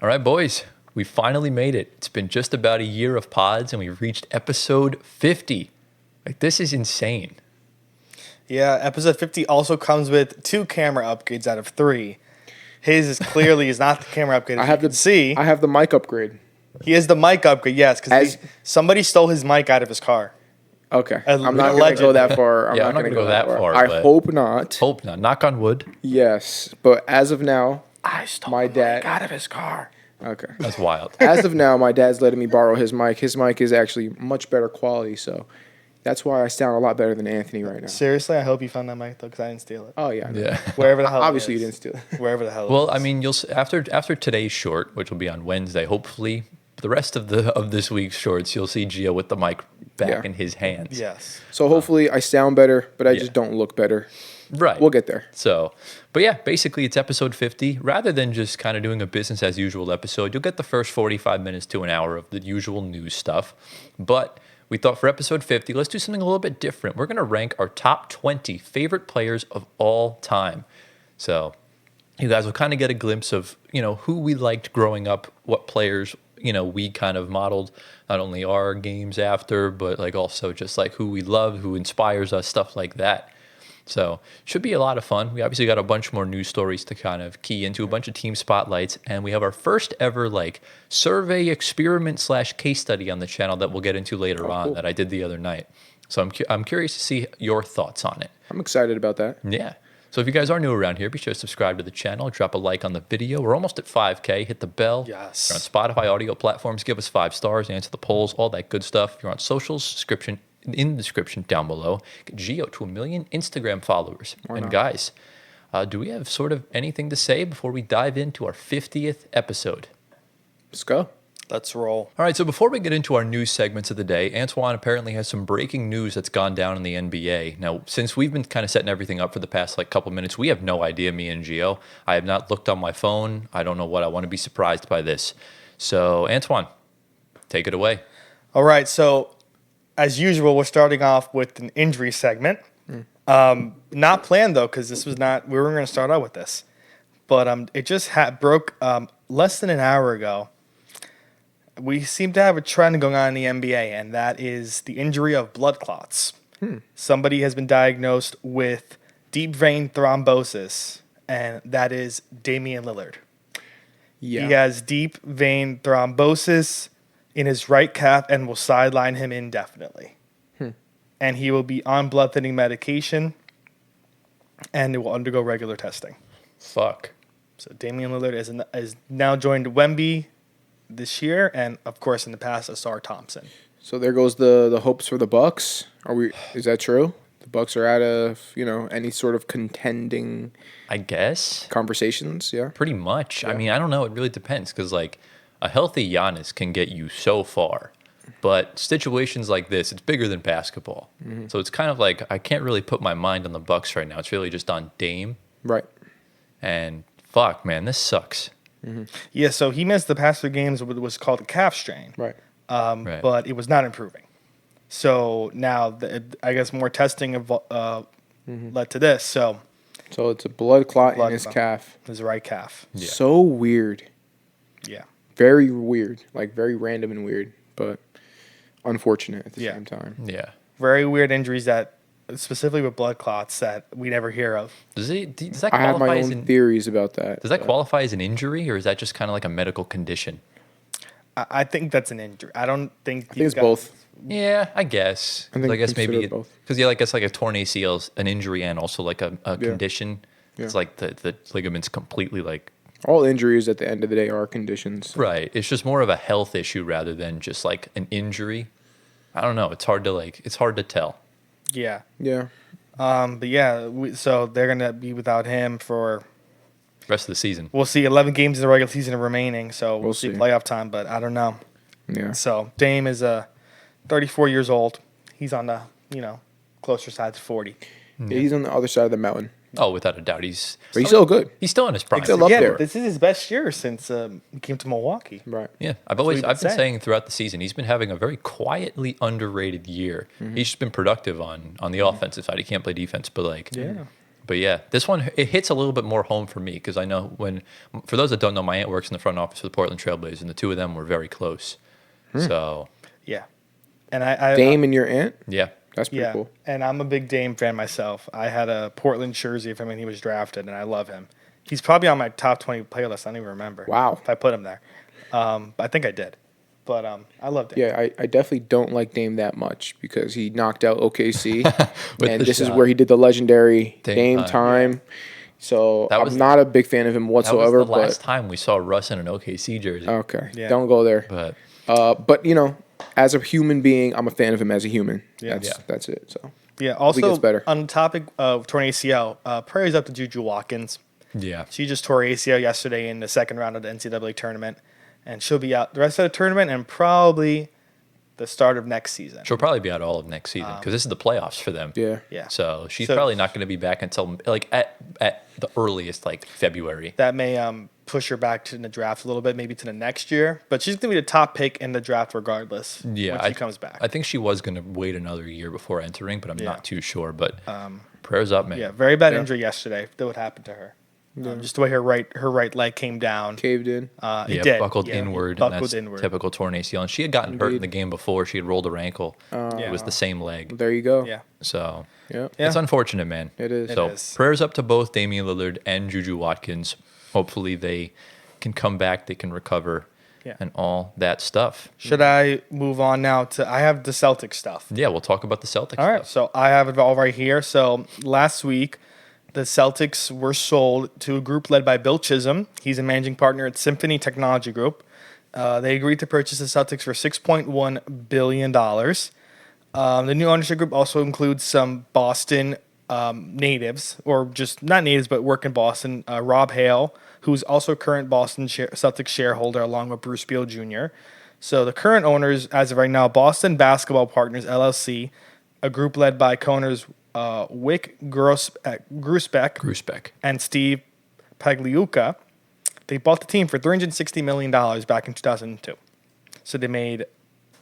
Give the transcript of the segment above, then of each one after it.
All right, boys, we finally made it. It's been just about a year of pods, and we've reached episode 50. Like, this is insane. Yeah, episode 50 also comes with 2 camera upgrades out of 3. His is clearly is not the camera upgrade. I have I have the mic upgrade. He has the mic upgrade, yes, because somebody stole his mic out of his car. Okay, I'm not going to go that far. I'm not going to go that far. I hope not. Hope not. Knock on wood. Yes, but as of now, I stole my dad mic out of his car. Okay, that's wild. As of now, my dad's letting me borrow his mic. His mic is actually much better quality, so that's why I sound a lot better than Anthony right now. Seriously, I hope you found that mic though, because I didn't steal it. Oh yeah, yeah. Wherever the hell. Obviously, you didn't steal it. Wherever the hell. Well, I mean, you'll after today's short, which will be on Wednesday, hopefully. The rest of this week's shorts, you'll see Gio with the mic back in his hands. Yes. So hopefully I sound better, but I just don't look better. Right. We'll get there. So, but yeah, basically it's episode 50. Rather than just kind of doing a business as usual episode, you'll get the first 45 minutes to an hour of the usual news stuff. But we thought for episode 50, let's do something a little bit different. We're going to rank our top 20 favorite players of all time. So you guys will kind of get a glimpse of, who we liked growing up, what players we kind of modeled not only our games after, but like also just like who we love, who inspires us, stuff like that. So should be a lot of fun. We obviously got a bunch more news stories to kind of key into, a bunch of team spotlights, and we have our first ever like survey experiment / case study on the channel that we'll get into later on that I did the other night. So I'm curious to see your thoughts on it. I'm excited about that. Yeah. So if you guys are new around here, be sure to subscribe to the channel, drop a like on the video. We're almost at 5K. Hit the bell. Yes. If you're on Spotify audio platforms, give us 5 stars, answer the polls, all that good stuff. If you're on socials, in the description down below. Get Gio to 1 million Instagram followers. And guys, do we have sort of anything to say before we dive into our 50th episode? Let's go. Let's roll. All right, so before we get into our news segments of the day, Antoine apparently has some breaking news that's gone down in the NBA. Now, since we've been kind of setting everything up for the past couple minutes, we have no idea, me and Gio. I have not looked on my phone. I don't know what. I want to be surprised by this. So, Antoine, take it away. All right, so as usual, we're starting off with an injury segment. Not planned, though, because we weren't going to start out with this. But it just broke less than an hour ago. We seem to have a trend going on in the NBA, and that is the injury of blood clots. Somebody has been diagnosed with deep vein thrombosis, and that is Damian Lillard. Yeah. He has deep vein thrombosis in his right calf and will sideline him indefinitely. And he will be on blood thinning medication, and it will undergo regular testing. Fuck. So Damian Lillard is now joined Wemby this year, and of course in the past Asar Thompson. So there goes the hopes for the Bucks. Is that true? The Bucks are out of any sort of contending, I guess, conversations. Yeah, pretty much. Yeah. I mean, I don't know. It really depends because a healthy Giannis can get you so far, but situations like this, it's bigger than basketball. So it's kind of like I can't really put my mind on the Bucks right now. It's really just on Dame. Right. And fuck, man, this sucks. Yeah, so he missed the past 3 games with what was called a calf strain. Right. Right. But it was not improving. So now, I guess more testing led to this. So it's a blood clot in his calf. His right calf. Yeah. So weird. Yeah. Very weird. Like very random and weird, but unfortunate at the same time. Yeah. Very weird injuries that, specifically with blood clots, that we never hear of. Does that I have qualify my as own theories about that. Does that qualify as an injury, or is that just kind of like a medical condition? I think that's an injury. I don't think I think it's both. Yeah, I guess. I think I guess maybe consider both. Because I guess like a torn ACL is an injury and also like a condition. Yeah. It's like the ligaments completely like. All injuries at the end of the day are conditions. Right. It's just more of a health issue rather than just like an injury. I don't know. It's hard to tell. Yeah. Yeah. But yeah, so they're going to be without him for Rest of the season. We'll see. 11 games in the regular season remaining, so we'll see see. playoff time, but I don't know. Yeah. So Dame is 34 years old. He's on the, closer side to 40. Yeah, he's on the other side of the mountain. Oh, without a doubt, But he's still good. he's still in his prime. Still up Yeah, there. this is his best year since he came to Milwaukee. Right. Yeah, I've we've been been saying throughout the season he's been having a very quietly underrated year. He's just been productive on the offensive side. He can't play defense, but But yeah, this one, it hits a little bit more home for me because I know for those that don't know, my aunt works in the front office of the Portland Trailblazers, and the two of them were very close. So, Yeah. And I Dame and your aunt? yeah. That's pretty yeah, cool. and I'm a big Dame fan myself. I had a Portland jersey of him when he was drafted, and I love him. He's probably on my top 20 playlist. I don't even remember. Wow. If I put him there. I think I did. But I love Dame. Yeah, I definitely don't like Dame that much because he knocked out OKC, With and the this is shot. where he did the legendary Dame Dame time. time. So That was I'm not a big fan of him That was whatsoever. the last time we saw Russ in an OKC jersey. But okay, Yeah. don't go there. But But you know, as a human being, I'm a fan of him as a human. Yeah. That's it. So Yeah. gets Also, better. on the topic of torn ACL, prayers up to Juju Watkins. yeah, She just tore ACL yesterday in the second round of the NCAA tournament, and she'll be out the rest of the tournament and probably the start of next season. she'll probably be out all of next season because this is the playoffs for them. yeah, Yeah. So she's So- probably not going to be back until like at the earliest, like February. That may push her back to the draft a little bit, maybe to the next year. But she's going to be the top pick in the draft regardless Yeah, when she comes back. I think she was going to wait another year before entering, but I'm not too sure. But prayers up, man. Yeah, very bad injury yesterday. That what happened to her. Just the way her right leg came down. caved in. It did. buckled Yeah, inward. Buckled and that's inward. typical torn ACL. And she had gotten hurt in Indeed. the game before. She had rolled her ankle. Yeah. It was the same leg. There you go. Yeah. So Yeah. Yeah. it's unfortunate, man. It is. So It is. prayers up to both Damian Lillard and Juju Watkins. Hopefully they can come back, they can recover, Yeah. and all that stuff. Should I move on now to? I have the Celtics stuff. Yeah, we'll talk about the Celtics. All right, stuff. so I have it all right here. So last week, the Celtics were sold to a group led by Bill Chisholm. He's a managing partner at Symphony Technology Group. They agreed to purchase the Celtics for $6.1 billion. The new ownership group also includes some Boston natives, or just not natives, but work in Boston. Rob Hale, who's also a current Boston Celtics shareholder, along with Bruce Beal Jr. So the current owners, as of right now, Boston Basketball Partners, LLC, a group led by co-owners Wick Grusbeck and Steve Pagliuca. They bought the team for $360 million back in 2002. So they made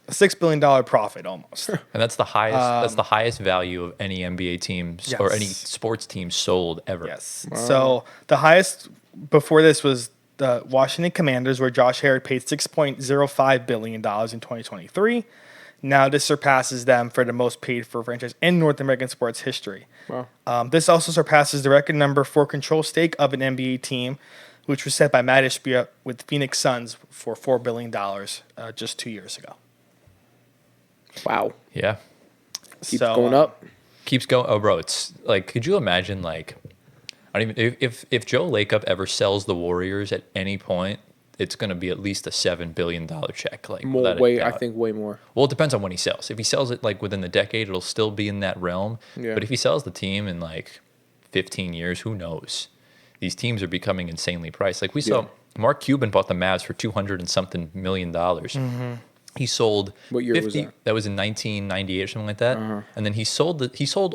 a $6 billion profit almost. And that's the highest. That's the highest value of any NBA teams or any Yes. sports team sold ever. Yes. So the highest before this was the Washington Commanders, where Josh Harrod paid $6.05 billion in 2023. Now this surpasses them for the most paid for franchise in North American sports history. Wow. This also surpasses the record number for control stake of an NBA team, which was set by Matt Ishbia with Phoenix Suns for $4 billion just 2 years ago. Wow. Yeah. Keeps So, going up. Keeps going. Oh, bro, it's like, could you imagine, like, I don't even, if Joe Lacob ever sells the Warriors at any point, it's going to be at least a $7 billion check. Like, More, without a way, I doubt. think way more. Well, it depends on when he sells. If he sells it like within the decade, it'll still be in that realm. Yeah. But if he sells the team in like 15 years, who knows? These teams are becoming insanely priced. Like we saw, Mark Cuban bought the Mavs for $200 and something million. He sold What year was that? That was in 1998 or something like that. And then he sold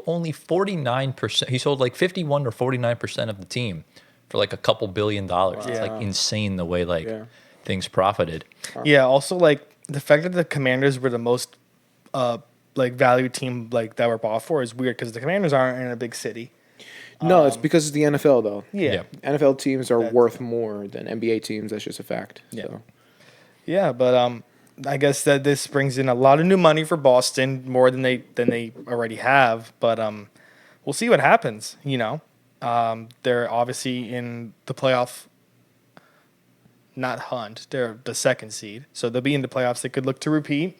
only 49%. He sold like 51 or 49% of the team for like a couple $1 billion. It's Yeah. like insane the way like Yeah. things profited. Yeah, also like the fact that the Commanders were the most like valued team like that were bought for is weird because the Commanders aren't in a big city. No, it's because it's the NFL though. Yeah. NFL teams are That's- worth more than NBA teams. That's just a fact. Yeah. So. Yeah, but I guess that this brings in a lot of new money for Boston, more than they already have. But we'll see what happens. You know, they're obviously in the playoff. Not hunt. They're the second seed, so they'll be in the playoffs. They could look to repeat,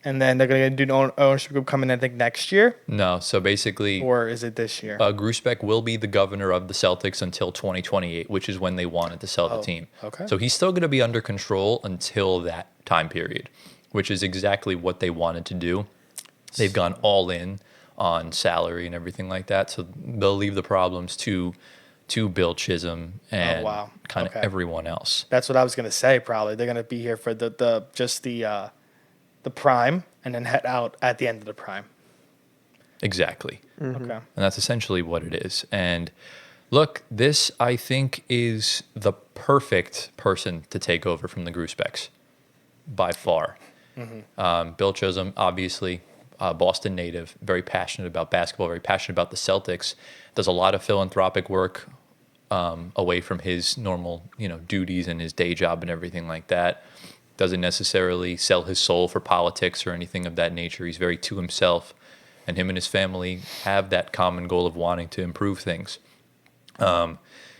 and then they're going to do an ownership group coming, I think, next year, No, so basically, or is it this year? Grusbeck will be the governor of the Celtics until 2028, which is when they wanted to sell the team. okay. So he's still going to be under control until that time period, which is exactly what they wanted to do. They've gone all in on salary and everything like that, so they'll leave the problems to Bill Chisholm and wow. kind of Okay. everyone else. That's what I was going to say. Probably they're going to be here for the prime, and then head out at the end of the prime. Exactly. Okay. And that's essentially what it is. And look, this, I think, is the perfect person to take over from the Grusbecks by far. Bill Chisholm, obviously, Boston native, very passionate about basketball, very passionate about the Celtics, does a lot of philanthropic work away from his normal, duties and his day job and everything like that. Doesn't necessarily sell his soul for politics or anything of that nature. He's very to himself, and him and his family have that common goal of wanting to improve things. The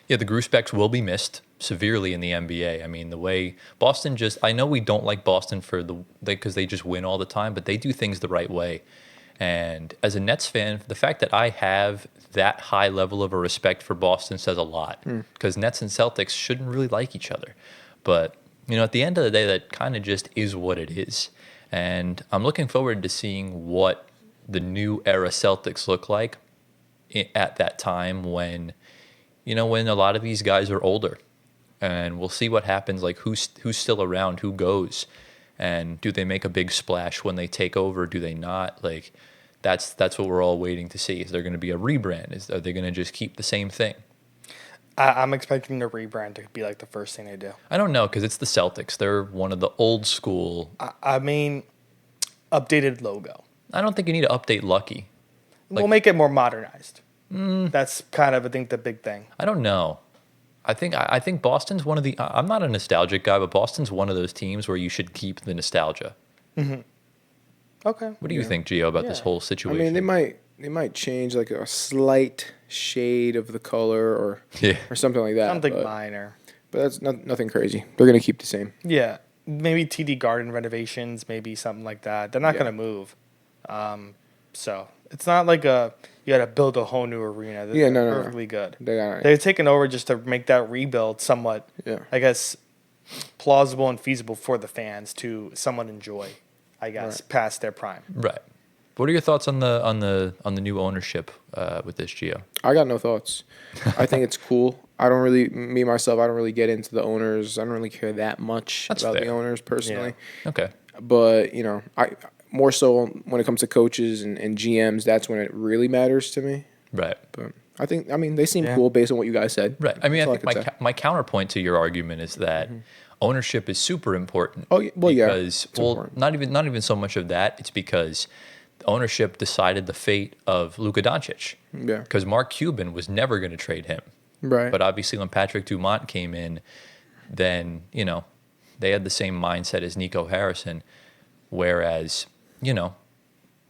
Gruspecks will be missed severely in the NBA. I mean, the way Boston I know we don't like Boston because they just win all the time, but they do things the right way. And as a Nets fan, the fact that I have that high level of a respect for Boston says a lot, because Nets and Celtics shouldn't really like each other. But, at the end of the day, that kind of just is what it is. And I'm looking forward to seeing what the new era Celtics look like at that time when a lot of these guys are older. And we'll see what happens, like who's still around, who goes, and do they make a big splash when they take over? Do they not? Like, that's what we're all waiting to see. Is there going to be a rebrand? Are they going to just keep the same thing? I'm expecting the rebrand to be like the first thing they do. I don't know, because it's the Celtics. They're one of the old school. I mean, updated logo. I don't think you need to update Lucky. We'll make it more modernized. That's kind of, I think, the big thing. I don't know. I think Boston's one of the. I'm not a nostalgic guy, but Boston's one of those teams where you should keep the nostalgia. Mm-hmm. Okay. What do you think, Gio, about this whole situation? I mean, they might change like a slight shade of the color or something like that. Something minor. But that's nothing crazy. They're gonna keep the same. Yeah, maybe TD Garden renovations, maybe something like that. They're not gonna move. So it's not like you got to build a whole new arena. They're perfectly good. They're taking over just to make that rebuild somewhat, I guess, plausible and feasible for the fans to somewhat enjoy, I guess, past their prime. Right. What are your thoughts on the new ownership with this, Gio? I got no thoughts. I think it's cool. I don't really get into the owners. I don't really care that much about the owners personally. Yeah. Okay. But, I more so when it comes to coaches and GMs, that's when it really matters to me. Right. But they seem cool based on what you guys said. Right. I mean, I think my counterpoint to your argument is that ownership is super important. Oh, well, because, not even so much of that. It's because ownership decided the fate of Luka Doncic. Yeah. Because Mark Cuban was never going to trade him. Right. But obviously when Patrick Dumont came in, then, they had the same mindset as Nico Harrison, whereas,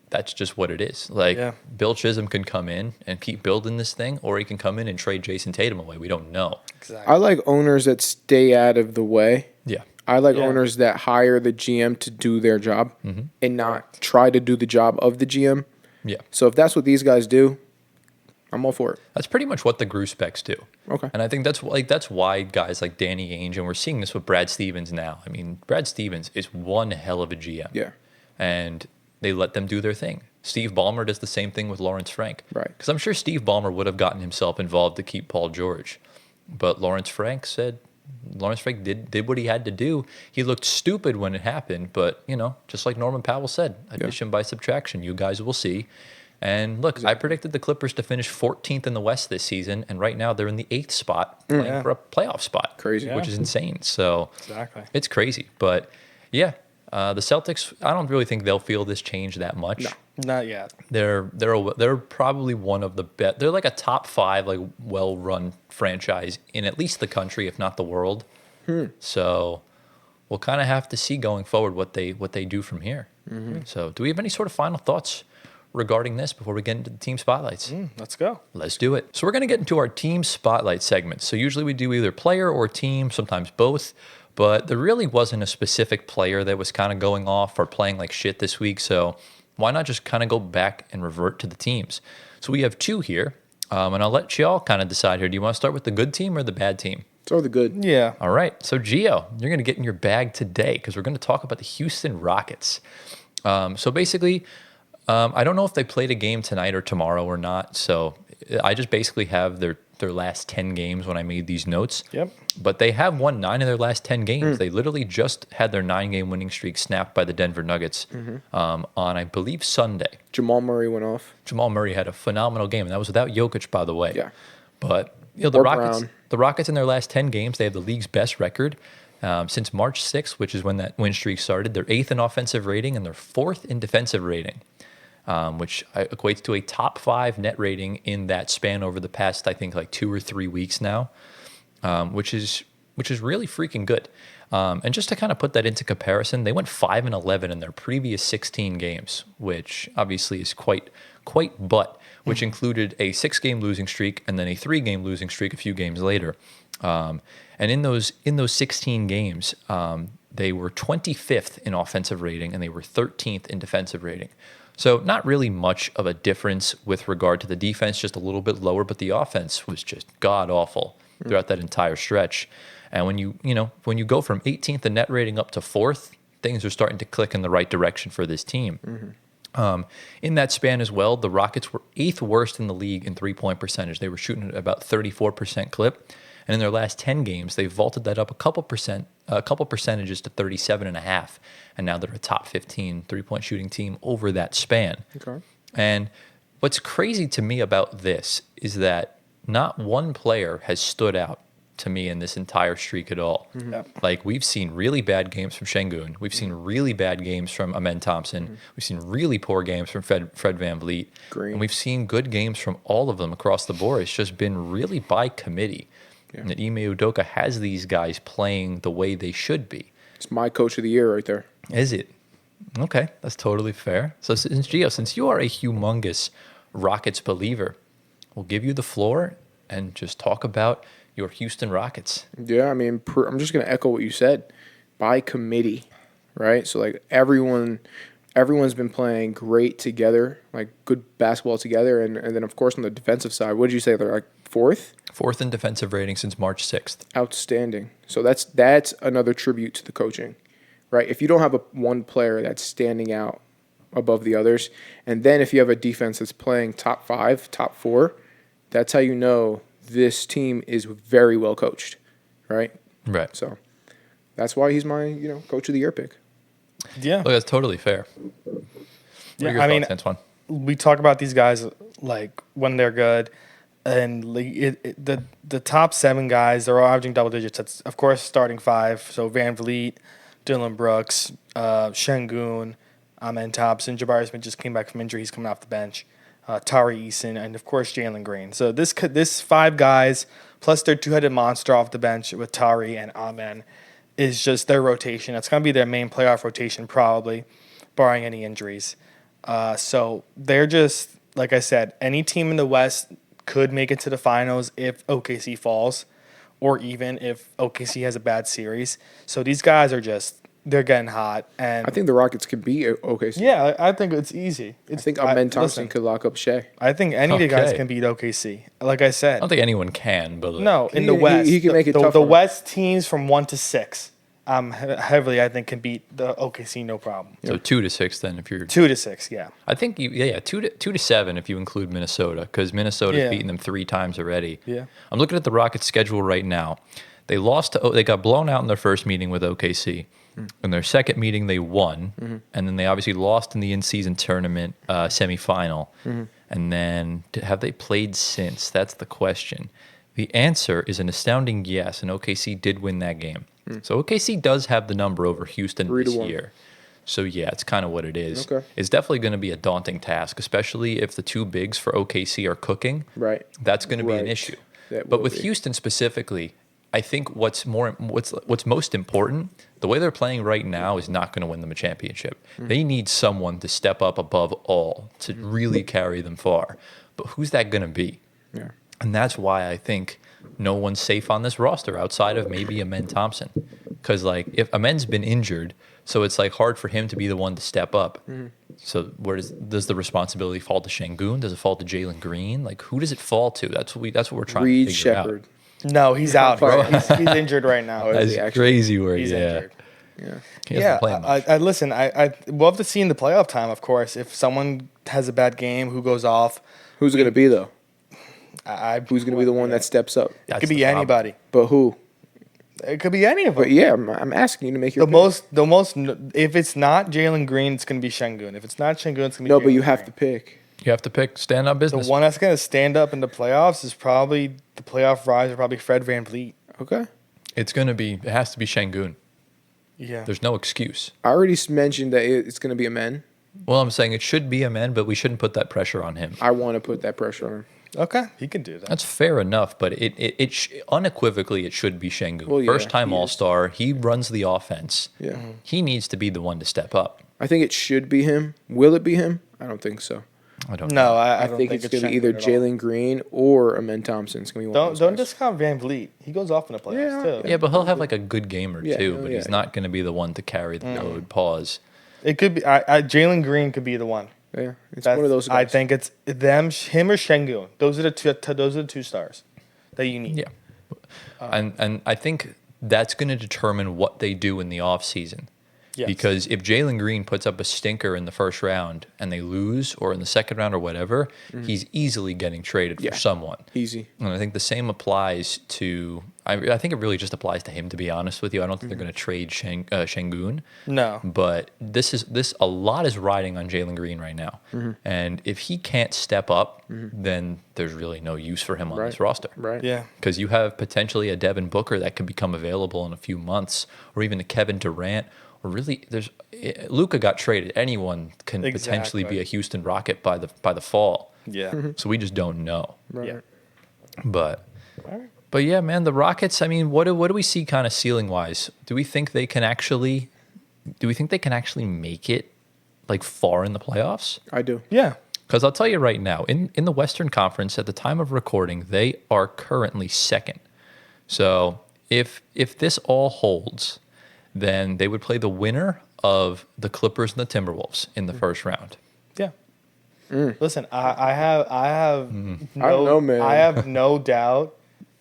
that's just what it is. Like, Bill Chisholm can come in and keep building this thing, or he can come in and trade Jason Tatum away. We don't know. Exactly. I like owners that stay out of the way. Yeah. I like owners that hire the GM to do their job and not try to do the job of the GM. Yeah. So if that's what these guys do, I'm all for it. That's pretty much what the Gruspecks do. Okay. And I think that's why guys like Danny Ainge, and we're seeing this with Brad Stevens now. I mean, Brad Stevens is one hell of a GM. Yeah. And they let them do their thing. Steve Ballmer does the same thing with Lawrence Frank. Right. Because I'm sure Steve Ballmer would have gotten himself involved to keep Paul George. But Lawrence Frank did what he had to do. He looked stupid when it happened, but, just like Norman Powell said, addition by subtraction, you guys will see. And look, I predicted the Clippers to finish 14th in the West this season, and right now they're in the 8th spot playing for a playoff spot. Crazy. Which is insane. So it's crazy. But, the Celtics, I don't really think they'll feel this change that much. No, not yet. They're probably one of the best. They're like a top 5 like well-run franchise in at least the country, if not the world. So we'll kind of have to see going forward what they do from here. So do we have any sort of final thoughts regarding this before we get into the team spotlights? Let's go. Let's do it. So we're going to get into our team spotlight segments. So usually we do either player or team, sometimes both. But there really wasn't a specific player that was kind of going off or playing like shit this week. So why not just kind of go back and revert to the teams? So we have 2 here. And I'll let y'all kind of decide here. Do you want to start with the good team or the bad team? Start with the good. Yeah. All right. So, Gio, you're going to get in your bag today because we're going to talk about the Houston Rockets. So basically, I don't know if they played a game tonight or tomorrow or not. So I just basically have their last 10 games when I made these notes. Yep. But they have won 9 of their last 10 games. They literally just had their 9-game winning streak snapped by the Denver Nuggets on, I believe, Sunday. Jamal Murray went off. Jamal Murray had a phenomenal game, and that was without Jokic, by the way. Yeah. But the Rockets in their last 10 games, they have the league's best record since March 6th, which is when that win streak started. They're 8th in offensive rating, and they're 4th in defensive rating. which equates to a top 5 net rating in that span over the past, I think, like 2 or 3 weeks now, which is really freaking good. And just to kind of put that into comparison, they went 5-11 in their previous 16 games, which obviously is quite which included a 6-game losing streak and then a 3-game losing streak a few games later. And in those 16 games, they were 25th in offensive rating and they were 13th in defensive rating. So not really much of a difference with regard to the defense, just a little bit lower, but the offense was just god awful throughout that entire stretch. And when you go from 18th in net rating up to 4th, things are starting to click in the right direction for this team. In that span as well, the Rockets were 8th worst in the league in three-point percentage. They were shooting at about 34% clip. And in their last 10 games, they vaulted that up a couple percentages to 37.5. And now they're a top 15 three-point shooting team over that span. Okay. And what's crazy to me about this is that not one player has stood out to me in this entire streak at all. Like, we've seen really bad games from Şengün. We've seen really bad games from Amen Thompson. We've seen really poor games from Fred VanVleet. Green. And we've seen good games from all of them across the board. It's just been really by committee. And that Ime Udoka has these guys playing the way they should be. It's my coach of the year right there. Is it? Okay, that's totally fair. So since you are a humongous Rockets believer, we'll give you the floor and just talk about your Houston Rockets. Yeah, I mean, I'm just going to echo what you said. By committee, right? So, like, everyone's been playing great together, like good basketball together. And then, of course, on the defensive side, what did you say? They're like 4th? 4th in defensive rating since March 6th. Outstanding. So that's another tribute to the coaching, right? If you don't have one player that's standing out above the others, and then if you have a defense that's playing top 5, top 4, that's how you know this team is very well coached, right? Right. So that's why he's my, coach of the year pick. Yeah. Look, that's totally fair. What are your thoughts, Antoine? We talk about these guys like when they're good, and the top 7 guys, they're all averaging double digits. That's, of course, starting 5. So VanVleet, Dylan Brooks, Şengün, Amen Thompson, Jabari Smith just came back from injury. He's coming off the bench. Tari Eason, and of course Jalen Green. So this 5 guys plus their 2-headed monster off the bench with Tari and Amen is just their rotation. It's going to be their main playoff rotation probably, barring any injuries. So they're just, like I said, any team in the West could make it to the finals if OKC falls, or even if OKC has a bad series. So these guys are they're getting hot. And I think the Rockets can beat OKC. Yeah, I think it's easy. I think Amen Thompson could lock up Shea. I think any of the guys can beat OKC. Like I said. I don't think anyone can, but No, in the West. He can make it tough. The West teams from 1 to 6, heavily, I think, can beat the OKC no problem. So 2 to 6 then if you're 2 to 6, yeah. I think 2 to 7 if you include Minnesota, because Minnesota's beaten them 3 times already. Yeah. I'm looking at the Rockets' schedule right now. They got blown out in their first meeting with OKC. In their second meeting, they won, and then they obviously lost in the in-season tournament semifinal. And then, have they played since? That's the question. The answer is an astounding yes, and OKC did win that game. So OKC does have the number over Houston this year. So yeah, it's kind of what it is. Okay. It's definitely going to be a daunting task, especially if the 2 bigs for OKC are cooking. Right. That's going to be an issue. But with Houston specifically, I think what's most important, the way they're playing right now is not going to win them a championship. They need someone to step up above all to really carry them far. But who's that going to be? Yeah. And that's why I think no one's safe on this roster outside of maybe Amen Thompson. Because if Amen's been injured, so it's hard for him to be the one to step up. So where does the responsibility fall to Şengün? Does it fall to Jalen Green? Who does it fall to? That's what we're trying to figure out. No, he's out, bro. He's injured right now. That's crazy word. He's injured. Yeah. Listen, I love to see in the playoff time, of course, if someone has a bad game, who goes off. Who's it going to be, though? Who's going to be the one that steps up? It could be anybody. But who? It could be any of them. But yeah, I'm asking you to make your the most. If it's not Jalen Green, it's going to be Şengün. If it's not Şengün, it's going to be No, but you Jalen have Green. to pick. You have to pick stand-up business. The one that's going to stand up in the playoffs is probably the playoff rise, or probably Fred VanVleet. Okay. It has to be Şengün. Yeah. There's no excuse. I already mentioned that it's going to be Amen, Well, I'm saying it should be a man, but we shouldn't put that pressure on him. I want to put that pressure on him. Okay, he can do that. That's fair enough, but unequivocally it should be Şengün. Well, yeah, First time he is. All-Star. He runs the offense. Yeah. He needs to be the one to step up. I think it should be him. Will it be him? I don't think so. I don't No, know. I I don't think it's going to be Şengün either at all. Jalen Green or Amen Thompson. It's going to be one of Don't those guys. discount Van Vliet. He goes off in the playoffs too. Yeah, but he'll have like a good game or Yeah, two, oh, but yeah, he's not going to be the one to carry the load. Pause. It could be. Jalen Green could be the one. Yeah, it's That's, one of those guys. I think it's him or Şengün. Those are the two. Those are the two stars that you need. Yeah. And I think that's going to determine what they do in the offseason. Yes. Because if Jalen Green puts up a stinker in the first round and they lose, or in the second round or whatever, he's easily getting traded Yeah. for someone. Easy. And I think the same applies to. I think it really just applies to him. To be honest with you, I don't think they're going to trade Şengün. No. But a lot is riding on Jalen Green right now, and if he can't step up, then there's really no use for him on this roster. Right. Yeah. Because you have potentially a Devin Booker that could become available in a few months, or even a Kevin Durant. Or really, Luka got traded. Anyone can potentially be Exactly. a Houston Rocket by the fall. Yeah. So we just don't know. Right. Yeah. But yeah, man, the Rockets. I mean, what do we see kind of ceiling wise? Do we think they can actually make it like far in the playoffs? I do. Yeah. Because I'll tell you right now, in the Western Conference, at the time of recording, they are currently second. So if this all holds, then they would play the winner of the Clippers and the Timberwolves in the first round. Yeah. Listen, I have no, I don't know, man. I have no doubt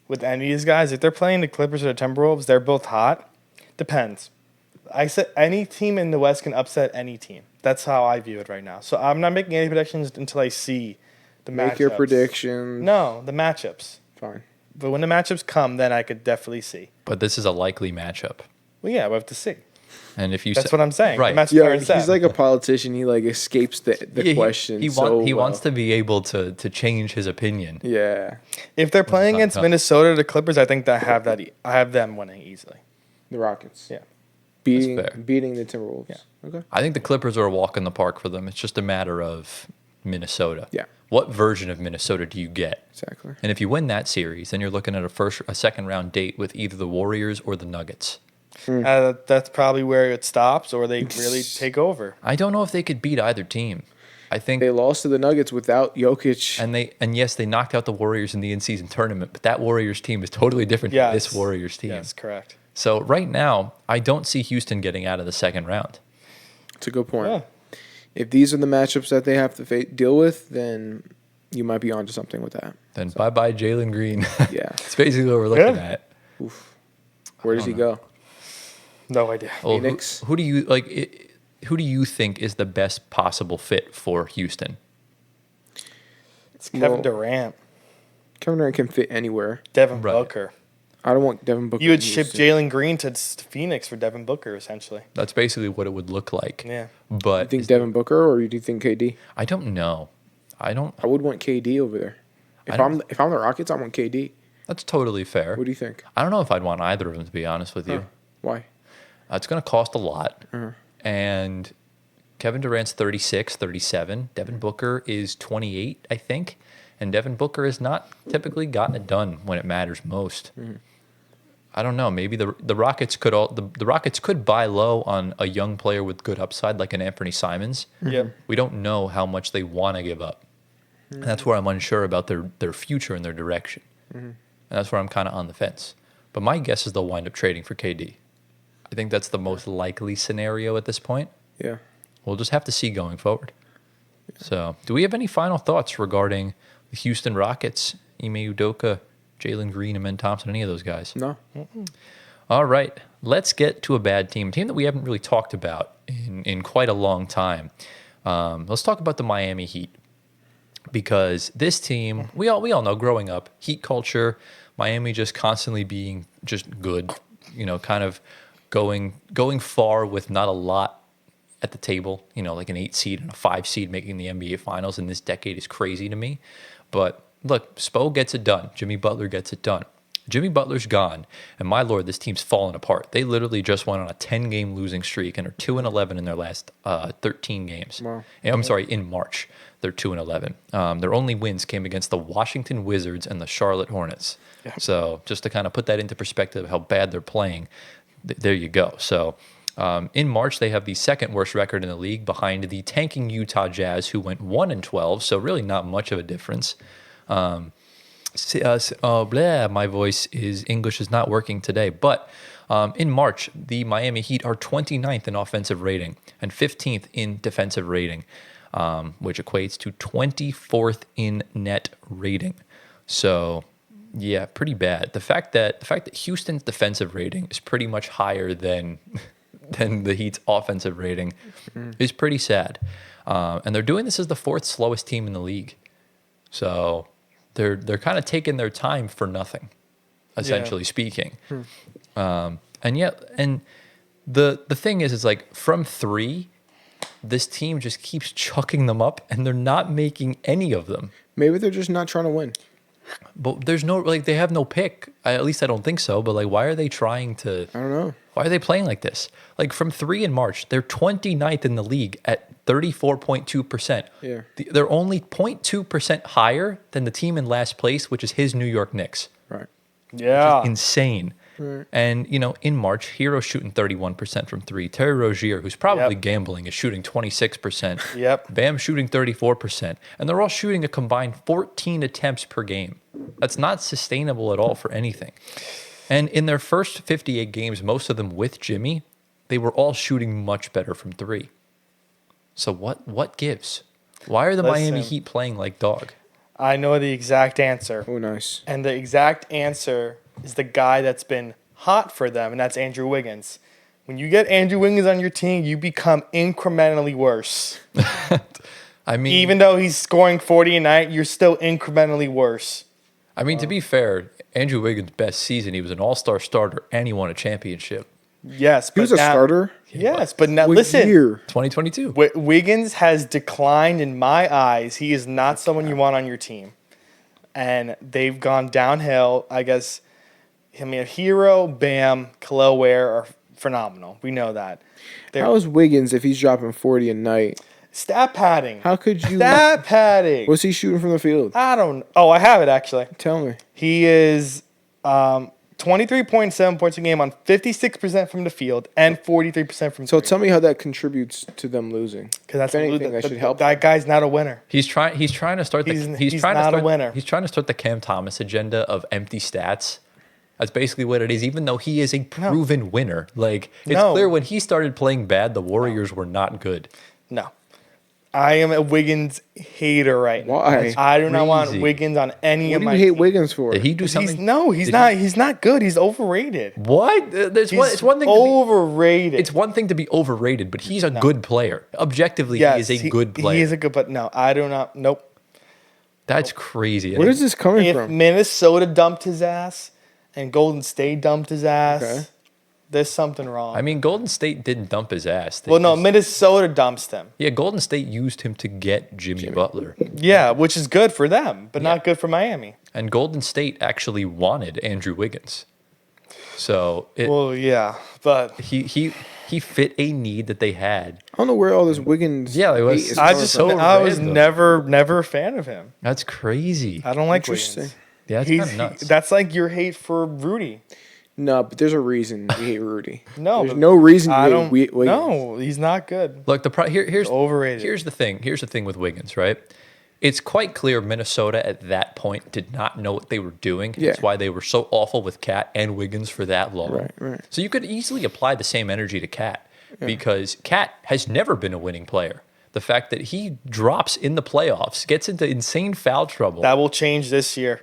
with any of these guys. If they're playing the Clippers or the Timberwolves, they're both hot. Depends. I said any team in the West can upset any team. That's how I view it right now. So I'm not making any predictions until I see the matchups. Make your predictions. No, the matchups. Fine. But when the matchups come, then I could definitely see. But this is a likely matchup. Well, yeah, we have to see. And if you That's what I'm saying. Right. The matchups Yeah, aren't set. he's like a politician. He like escapes the Yeah, question. He so wants well. to be able to change his opinion. Yeah, If they're playing not against tough. Minnesota or the Clippers, I think that I have them winning easily. the Rockets. Yeah. beating fair. beating the Timberwolves. Yeah. Okay. I think the Clippers are a walk in the park for them. It's just a matter of Minnesota. Yeah. What version of Minnesota do you get? Exactly. And if you win that series, then you're looking at a second round date with either the Warriors or the Nuggets. That's probably where it stops, or they really take over. I don't know if they could beat either team. I think They lost to the Nuggets without Jokic. and yes, they knocked out the Warriors in the in-season tournament, but that Warriors team is totally different Yes. than this Warriors team. Yes, correct. So right now, I don't see Houston getting out of the second round. It's a good point. Yeah. If these are the matchups that they have to deal with, then you might be onto something with that. Then bye-bye Jalen Green. Yeah. It's basically what we're looking Yeah. at. Where does he go? No idea. Well, Phoenix? who do you like? Who do you think is the best possible fit for Houston? It's Kevin Well- Durant, Kevin Durant can fit anywhere. Devin Right. Booker. I don't want Devin Booker. You would in ship Houston. Jalen Green to Phoenix for Devin Booker, essentially. That's basically what it would look like. Yeah. But You think Devin Booker or do you think KD? I don't know. I don't. I would want KD over there. I If don't- I'm the Rockets, I want KD. That's totally fair. What do you think? I don't know if I'd want either of them, to be honest with you. Why? It's going to cost a lot. Uh-huh. And Kevin Durant's 36, 37. Devin Booker is 28, I think. And Devin Booker has not typically gotten it done when it matters most. I don't know. Maybe the Rockets could the Rockets could buy low on a young player with good upside like an Anthony Simons. Yep. We don't know how much they want to give up. And that's where I'm unsure about their future and their direction. And that's where I'm kind of on the fence. But my guess is they'll wind up trading for KD. I think that's the most likely scenario at this point. Yeah. We'll just have to see going forward. So, do we have any final thoughts regarding the Houston Rockets, Ime Udoka, Jalen Green, and Ben Thompson, any of those guys? No. All right, let's get to a bad team, a team that we haven't really talked about in quite a long time. Let's talk about the Miami Heat, because this team, we all know growing up, Heat culture, Miami just constantly being just good, kind of going far with not a lot at the table, like an 8 seed and a 5 seed making the NBA Finals in this decade is crazy to me. But look, Spo gets it done. Jimmy Butler gets it done. Jimmy Butler's gone, and my lord, this team's fallen apart. They literally just went on a 10-game losing streak and are 2-11 in their last 13 games. Wow. I'm sorry, in March they're 2-11. Their only wins came against the Washington Wizards and the Charlotte Hornets. Yeah. So just to kind of put that into perspective, how bad they're playing, there you go. So in March they have the second worst record in the league, behind the tanking Utah Jazz, who went 1-12. So really not much of a difference. My voice is English is not working today. But in March, the Miami Heat are 29th in offensive rating and 15th in defensive rating, which equates to 24th in net rating. So, yeah, pretty bad. The fact that Houston's defensive rating is pretty much higher than the Heat's offensive rating is pretty sad. And they're doing this as the fourth slowest team in the league. So they're kind of taking their time for nothing, essentially speaking. And the thing is like from three, this team just keeps chucking them up, and they're not making any of them. Maybe they're just not trying to win. But there's no, like, they have no pick. At least I don't think so. But like, why are they trying to? I don't know. Why are they playing like this? Like from three in March, they're 29th in the league at 34.2%. Yeah. They're only 0.2% higher than the team in last place, which is his New York Knicks. Right. Yeah. Insane. Right. And, in March, Hero's shooting 31% from three. Terry Rozier, who's probably gambling, is shooting 26%. Yep. Bam shooting 34%. And they're all shooting a combined 14 attempts per game. That's not sustainable at all for anything. And in their first 58 games, most of them with Jimmy, they were all shooting much better from three. So what gives? Why are the Miami Heat playing like dog? I know the exact answer. Oh, nice. And the exact answer is the guy that's been hot for them, and that's Andrew Wiggins. When you get Andrew Wiggins on your team, you become incrementally worse. I mean, even though he's scoring 40 a night, you're still incrementally worse. I mean, to be fair, Andrew Wiggins' best season, he was an all-star starter, and he won a championship. Yes, he was a starter. Yes, but now What listen. year? 2022. Wiggins has declined in my eyes. He is not someone you want on your team, and they've gone downhill. I guess. I mean, Hero, Bam, Khalil Ware are phenomenal. We know that. How is Wiggins if he's dropping 40 a night? Stat padding. How could you? Stat padding. What's he shooting from the field? I don't. Oh, I have it actually. Tell me. He is 23.7 points a game on 56% from the field and 43% from. So tell me how that contributes to them losing. Because that's if anything, that should help. That guy's not a winner. He's trying to start the. He's not a winner. He's trying to start the Cam Thomas agenda of empty stats. That's basically what it is, even though he is a proven winner. Like, it's clear when he started playing bad, the Warriors were not good. No. I am a Wiggins hater right now. Why? I do not want Wiggins on any of my What do you hate teams. Wiggins for? Did he do something? He's not good. He's overrated. What? It's one thing. Overrated. It's one thing to be overrated, but he's a good player. Objectively, he is a good player. He is a good, but no, I do not. Nope. That's crazy. Where is this coming If from? Minnesota dumped his ass and Golden State dumped his ass, Okay. there's something wrong. I mean, Golden State didn't dump his ass. Minnesota dumps him. Yeah, Golden State used him to get Jimmy Butler. Yeah, which is good for them, but not good for Miami. And Golden State actually wanted Andrew Wiggins. So but he fit a need that they had. I don't know where all this Wiggins. Yeah, it was- hate is I coming just- from. I was random. never a fan of him. That's crazy. I don't like Interesting. Wiggins. Yeah, that's kind of nuts. That's like your hate for Rudy. No, but there's a reason you hate Rudy. No, there's but no reason you I hate don't. Wiggins. No, he's not good. Look, here's overrated. Here's the thing. Here's the thing with Wiggins, right? It's quite clear Minnesota at that point did not know what they were doing. Yeah. That's why they were so awful with Cat and Wiggins for that long. Right. So you could easily apply the same energy to Cat because Cat has never been a winning player. The fact that he drops in the playoffs, gets into insane foul trouble. That will change this year.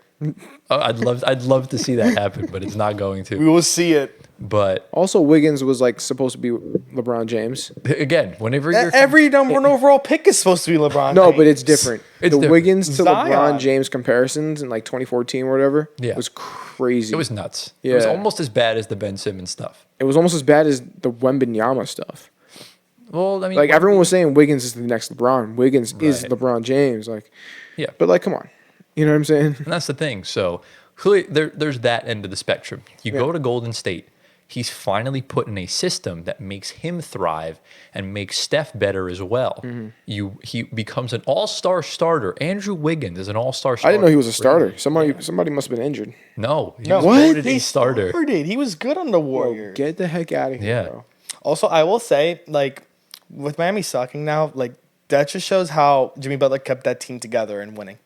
I'd love to see that happen, but it's not going We to. will see it. But Also, Wiggins was like supposed to be LeBron James. again, whenever you're Every number one overall pick is supposed to be LeBron. No, James. but it's different. It's the different. Wiggins to Zion. LeBron James comparisons in like 2014 or whatever Yeah. was crazy. it was nuts. It was Yeah. almost as bad as the Ben Simmons stuff. It was almost as bad as the Wembanyama stuff. Well, I mean, Like everyone was saying, Wiggins is the next LeBron. Wiggins is Right. LeBron James. Like, yeah. but like, come on, you know what I'm saying? And that's the thing. So clearly there's that end of the spectrum. You go to Golden State. He's finally put in a system that makes him thrive and makes Steph better as well. He becomes an all-star starter. Andrew Wiggins is an all-star starter. I didn't know he was a starter. Somebody must have been injured. No, he No, was what? voted a starter. He was good on the Warriors. Get the heck out of here, Yeah. bro. Also, I will say, like, with Miami sucking now, like, that just shows how Jimmy Butler kept that team together and winning.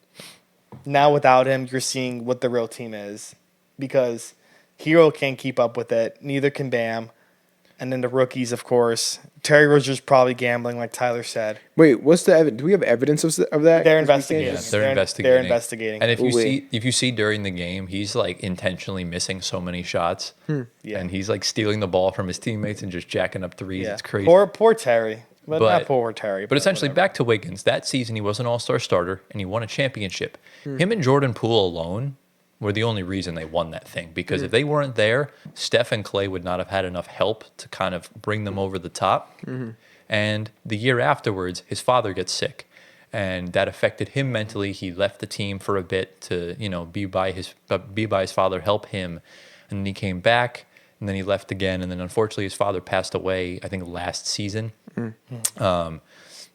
Now, without him, you're seeing what the real team is because Hero can't keep up with it. Neither can Bam. And then the rookies, of course. Terry Rozier's probably gambling, like Tyler said. Wait, what's the evidence? Do we have evidence of that? They're investigating. Yeah, they're investigating. They're investigating. And if you see during the game, he's like intentionally missing so many shots. Yeah. And he's like stealing the ball from his teteammates and just jacking up threes. Yeah. It's crazy. Poor Terry. But not poor Terry. But essentially, whatever. back to Wiggins. That season, he was an all-star starter, and he won a championship. Him and Jordan Poole alone were the only reason they won that thing. Because if they weren't there, Steph and Clay would not have had enough help to kind of bring them over the top. And the year afterwards, his father gets sick. And that affected him mentally. He left the team for a bit to, be by his father, help him. And then he came back, and then he left again. And then unfortunately, his father passed away, I think, last season.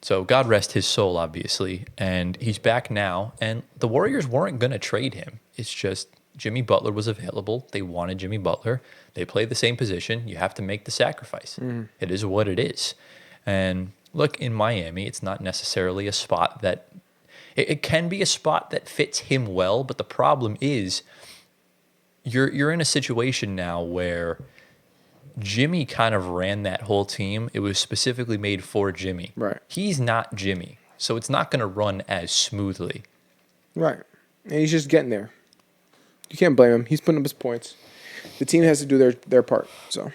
So God rest his soul, obviously. And he's back now. And the Warriors weren't going to trade him. It's just Jimmy Butler was available. They wanted Jimmy Butler. They play the same position. You have to make the sacrifice. It is what it is. And look, in Miami, it's not necessarily a spot that... It can be a spot that fits him well, but the problem is you're in a situation now where Jimmy kind of ran that whole team. It was specifically made for Jimmy. Right. He's not Jimmy, so it's not going to run as smoothly. Right. And he's just getting there. You can't blame him. He's putting up his points. The team has to do their part. So,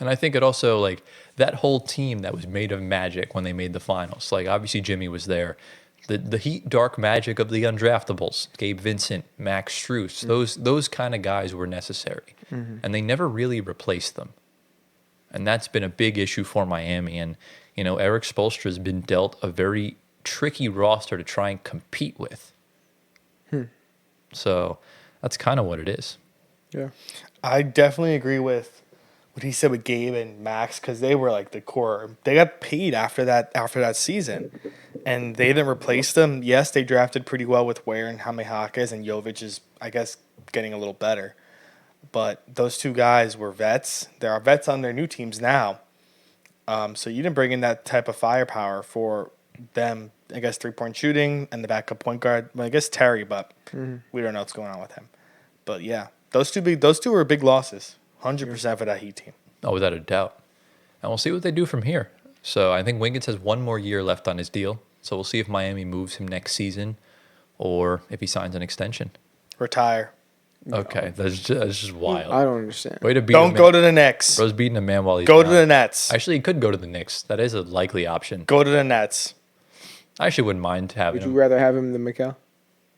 And I think it also, like, that whole team that was made of magic when they made the finals. Like, obviously Jimmy was there. The heat, dark magic of the undraftables, Gabe Vincent, Max Strus, those kind of guys were necessary. And they never really replaced them. And that's been a big issue for Miami. And, Eric Spoelstra has been dealt a very tricky roster to try and compete with. So that's kind of what it is. yeah. I definitely agree with what he said with Gabe and Max because they were like the core. They got paid after that season, and they didn't replace them. Yes, they drafted pretty well with Ware and Jaime Jaquez, and Jovic is, I guess, getting a little better. But those two guys were vets. There are vets on their new teams now. So you didn't bring in that type of firepower for them. I guess 3-point shooting and the backup point guard. Well, I guess Terry, but we don't know what's going on with him. But yeah, those two were big losses. 100% for that Heat team. Oh, without a doubt. And we'll see what they do from here. So I think Wiggins has one more year left on his deal. So we'll see if Miami moves him next season or if he signs an extension. Retire. Okay, that's just wild. I don't understand. Way to beat Don't go to the Knicks. Bro's beating a man while he's Go down. to the Nets. Actually, he could go to the Knicks. That is a likely option. Go to the Nets. I actually wouldn't mind having Would you him. rather have him than Mikal?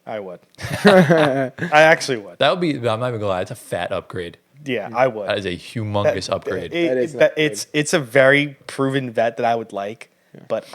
I would. I actually would. That would be, I'm not even going to lie, it's a fat upgrade. Yeah, I would. That is a humongous upgrade. It's a very proven vet that I would like, but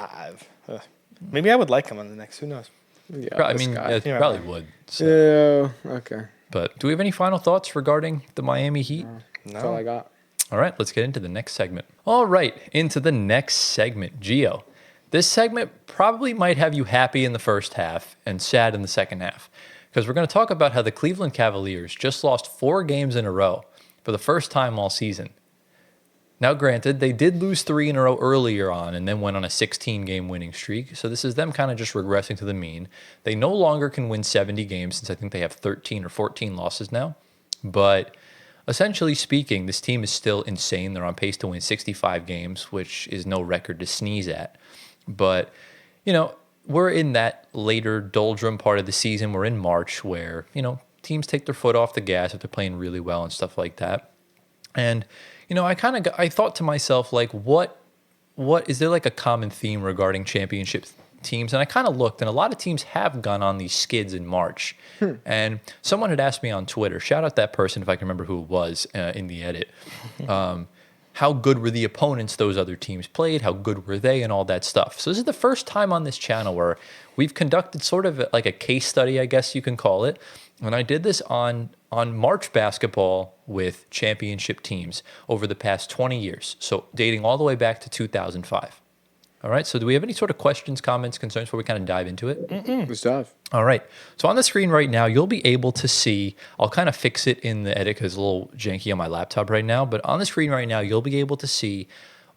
maybe I would like him on the Knicks. Who knows? Yeah, I this mean, guy. it probably would. So. Yeah. Okay. But do we have any final thoughts regarding the Miami Heat? That's all I got. All right, let's get into the next segment. All right, into the next segment. Gio, this segment probably might have you happy in the first half and sad in the second half because we're going to talk about how the Cleveland Cavaliers just lost 4 games in a row for the first time all season. Now, granted, they did lose 3 in a row earlier on and then went on a 16-game winning streak. So this is them kind of just regressing to the mean. They no longer can win 70 games since I think they have 13 or 14 losses now. But essentially speaking, this team is still insane. They're on pace to win 65 games, which is no record to sneeze at. But, we're in that later doldrum part of the season. We're in March where, teams take their foot off the gas if they're playing really well and stuff like that. And I thought to myself, like, what is there like a common theme regarding championship teams? And I kind of looked, and a lot of teams have gone on these skids in March. And someone had asked me on Twitter, shout out that person if I can remember who it was in the edit. how good were the opponents those other teams played, how good were they, and all that stuff. So this is the first time on this channel where we've conducted sort of like a case study, I guess you can call it. And I did this on March basketball with championship teams over the past 20 years, so dating all the way back to 2005. All right, so do we have any sort of questions, comments, concerns before we kind of dive into it? Let's dive. All right, so on the screen right now, you'll be able to see, I'll kind of fix it in the edit because it's a little janky on my laptop right now, but on the screen right now, you'll be able to see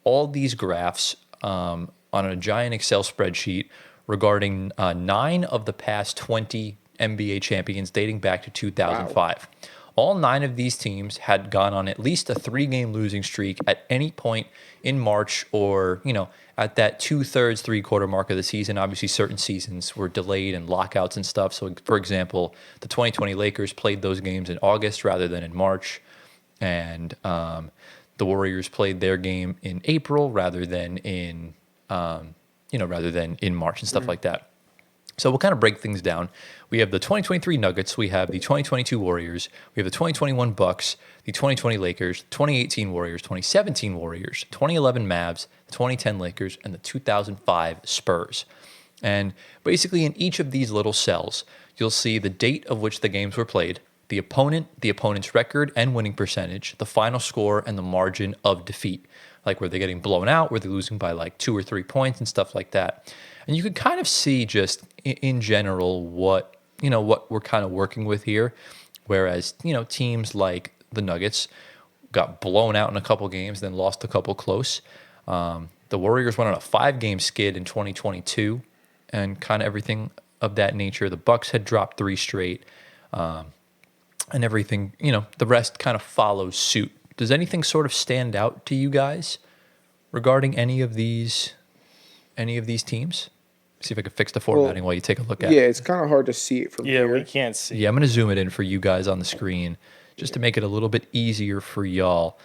all these graphs on a giant Excel spreadsheet regarding 9 of the past 20 NBA champions dating back to 2005. Wow. All 9 of these teams had gone on at least a 3-game losing streak at any point in March or, at that 2/3, 3/4 mark of the season. Obviously, certain seasons were delayed and lockouts and stuff. So, for example, the 2020 Lakers played those games in August rather than in March. And the Warriors played their game in April rather than in, March and stuff like that. So we'll kind of break things down. We have the 2023 Nuggets, we have the 2022 Warriors, we have the 2021 Bucks, the 2020 Lakers, 2018 Warriors, 2017 Warriors, 2011 Mavs, the 2010 Lakers, and the 2005 Spurs. And basically in each of these little cells, you'll see the date of which the games were played, the opponent, the opponent's record and winning percentage, the final score, and the margin of defeat. Like were they getting blown out, were they losing by like 2 or 3 points and stuff like that. And you could kind of see just in general what we're kind of working with here. Whereas, teams like the Nuggets got blown out in a couple games, then lost a couple close. The Warriors went on a 5-game skid in 2022 and kind of everything of that nature. The Bucks had dropped 3 straight and everything, the rest kind of follows suit. Does anything sort of stand out to you guys regarding any of these teams? See if I can fix the formatting while you take a look at it. Yeah, it's kind of hard to see it from here. Yeah, we can't see. Yeah, I'm going to zoom it in for you guys on the screen just to make it a little bit easier for y'all.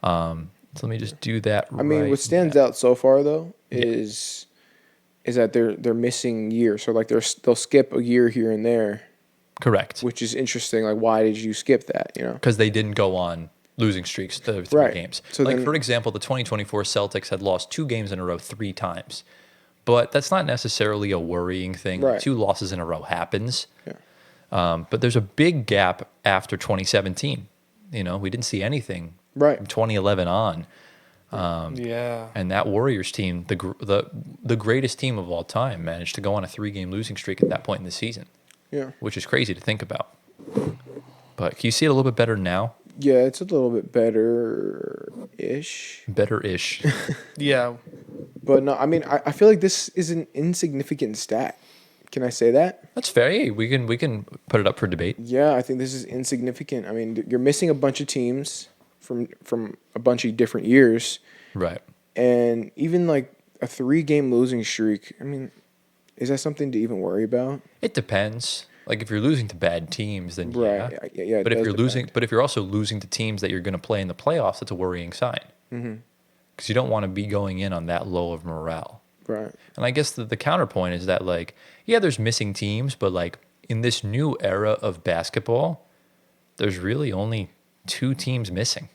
So let me just do that. I mean, what stands out so far though is that they're missing years. So like they'll skip a year here and there. Correct. Which is interesting. Like, why did you skip that? Because they didn't go on losing streaks the 3 games. So for example, the 2024 Celtics had lost 2 games in a row 3 times. But that's not necessarily a worrying thing. Right. 2 losses in a row happens. Yeah. But there's a big gap after 2017. We didn't see anything from 2011 on. And that Warriors team, the greatest team of all time, managed to go on a 3-game losing streak at that point in the season. Yeah. Which is crazy to think about. But can you see it a little bit better now? Yeah, it's a little bit better-ish. Better-ish. Yeah. But no, I mean, I feel like this is an insignificant stat. Can I say that? That's fair. Yeah, we can put it up for debate. Yeah, I think this is insignificant. I mean, you're missing a bunch of teams from a bunch of different years. Right. And even like a 3-game losing streak, I mean, is that something to even worry about? It depends. Like if you're losing to bad teams, then right. Yeah. But if you're also losing to teams that you're going to play in the playoffs, that's a worrying sign. Mm-hmm. Because you don't want to be going in on that low of morale. Right. And I guess the counterpoint is that, like, yeah, there's missing teams, but, like, in this new era of basketball, there's really only 2 teams missing.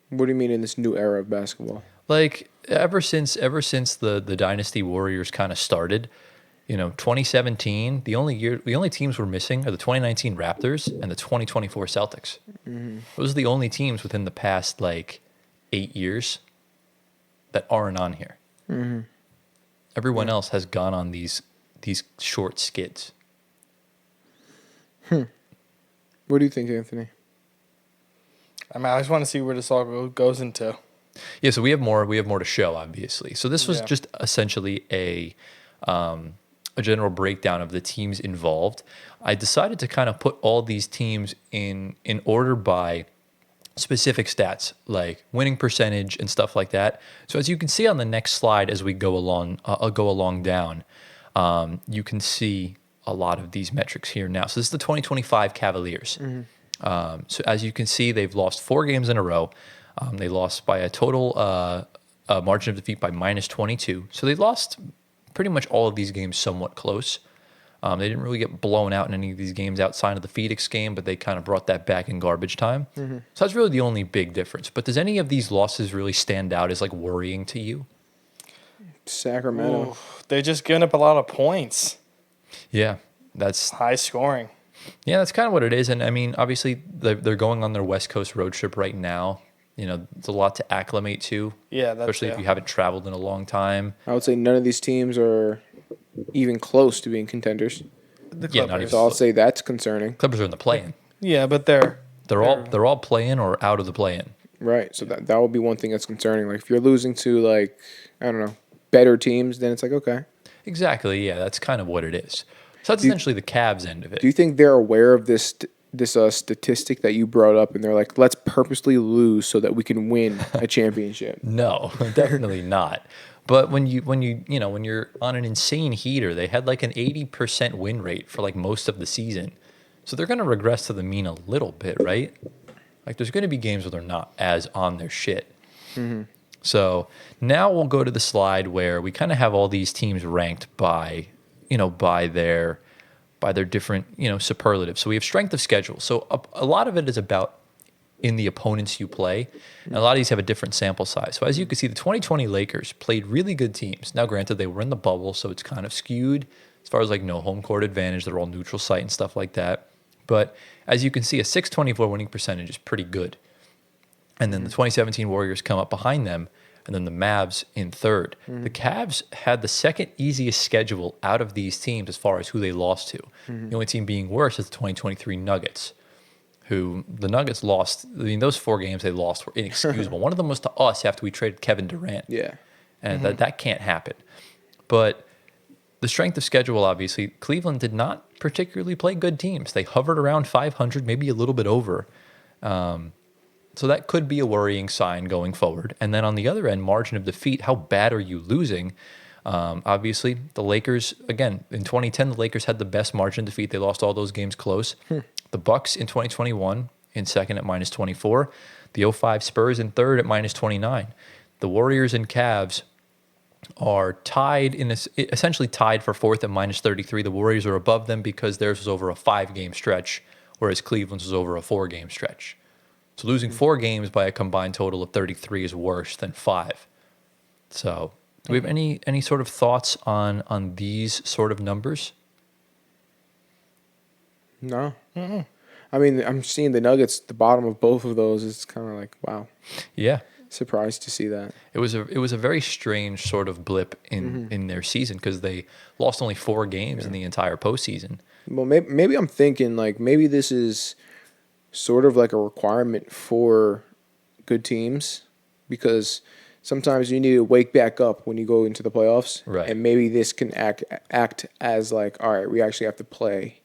What do you mean in this new era of basketball? Like, ever since the Dynasty Warriors kind of started, 2017, the only teams we're missing are the 2019 Raptors and the 2024 Celtics. Mm-hmm. Those are the only teams within the past, like, 8 years that aren't on here. Mm-hmm. Everyone else has gone on these short skids. What do you think, Anthony? I mean, I just want to see where this all goes into. Yeah, so we have more to show, obviously. So this was just essentially a general breakdown of the teams involved. I decided to kind of put all these teams in order by specific stats like winning percentage and stuff like that. So as you can see on the next slide, as we go along down, you can see a lot of these metrics here now. So this is the 2025 Cavaliers. Mm-hmm. So as you can see, they've lost 4 games in a row. They lost by a total margin of defeat by -22. So they lost pretty much all of these games somewhat close. They didn't really get blown out in any of these games outside of the Phoenix game, but they kind of brought that back in garbage time. So that's really the only big difference. But does any of these losses really stand out as like worrying to you? Sacramento. Ooh, they're just giving up a lot of points. Yeah, that's High scoring. that's kind of what it is. And I mean, obviously, they're going on their West Coast road trip right now. It's a lot to acclimate to. Yeah, that's especially if you haven't traveled in a long time. I would say none of these teams are even close to being contenders. The Yeah, not Clippers. even- So I'll say that's concerning. Clippers are in the play-in. Yeah, but they're They're all play-in or out of the play-in. Right. So that would be one thing that's concerning. Like if you're losing to like, I don't know, better teams, then it's like, okay. Exactly. Yeah, that's kind of what it is. So that's essentially the Cavs end of it. Do you think they're aware of this statistic that you brought up and they're like, let's purposely lose so that we can win a championship? No, definitely not. But when you're on an insane heater, they had like an 80% win rate for like most of the season. So they're going to regress to the mean a little bit, right? Like there's going to be games where they're not as on their shit. So now we'll go to the slide where we kind of have all these teams ranked by their different, superlatives. So we have strength of schedule. So a lot of it is about in the opponents you play. And a lot of these have a different sample size. So as you can see, the 2020 Lakers played really good teams. Now, granted, they were in the bubble, so it's kind of skewed as far as like no home court advantage. They're all neutral site and stuff like that. But as you can see, a 624 winning percentage is pretty good. And then the 2017 Warriors come up behind them, and then the Mavs in third. The Cavs had the second easiest schedule out of these teams as far as who they lost to. The only team being worse is the 2023 Nuggets, who the Nuggets lost. I mean, those 4 games they lost were inexcusable. One of them was to us after we traded Kevin Durant. Yeah. And that can't happen. But the strength of schedule, obviously, Cleveland did not particularly play good teams. They hovered around 500, maybe a little bit over. So that could be a worrying sign going forward. And then on the other end, margin of defeat, how bad are you losing? Obviously, the Lakers, again, in 2010, the Lakers had the best margin of defeat. They lost all those games close. The Bucks in 2021 in second at -24. The 05 Spurs in third at -29. The Warriors and Cavs are tied essentially tied for fourth at -33. The Warriors are above them because theirs was over a 5-game stretch, whereas Cleveland's was over a 4-game stretch. So losing 4 games by a combined total of 33 is worse than 5. So do we have any sort of thoughts on these sort of numbers? No. I mean, I'm seeing the Nuggets, the bottom of both of those. It's kind of like, wow. Yeah. Surprised to see that. It was a very strange sort of blip in their season because they lost only 4 games in the entire postseason. Well, maybe I'm thinking like maybe this is sort of like a requirement for good teams because sometimes you need to wake back up when you go into the playoffs. Right. And maybe this can act as like, all right, we actually have to play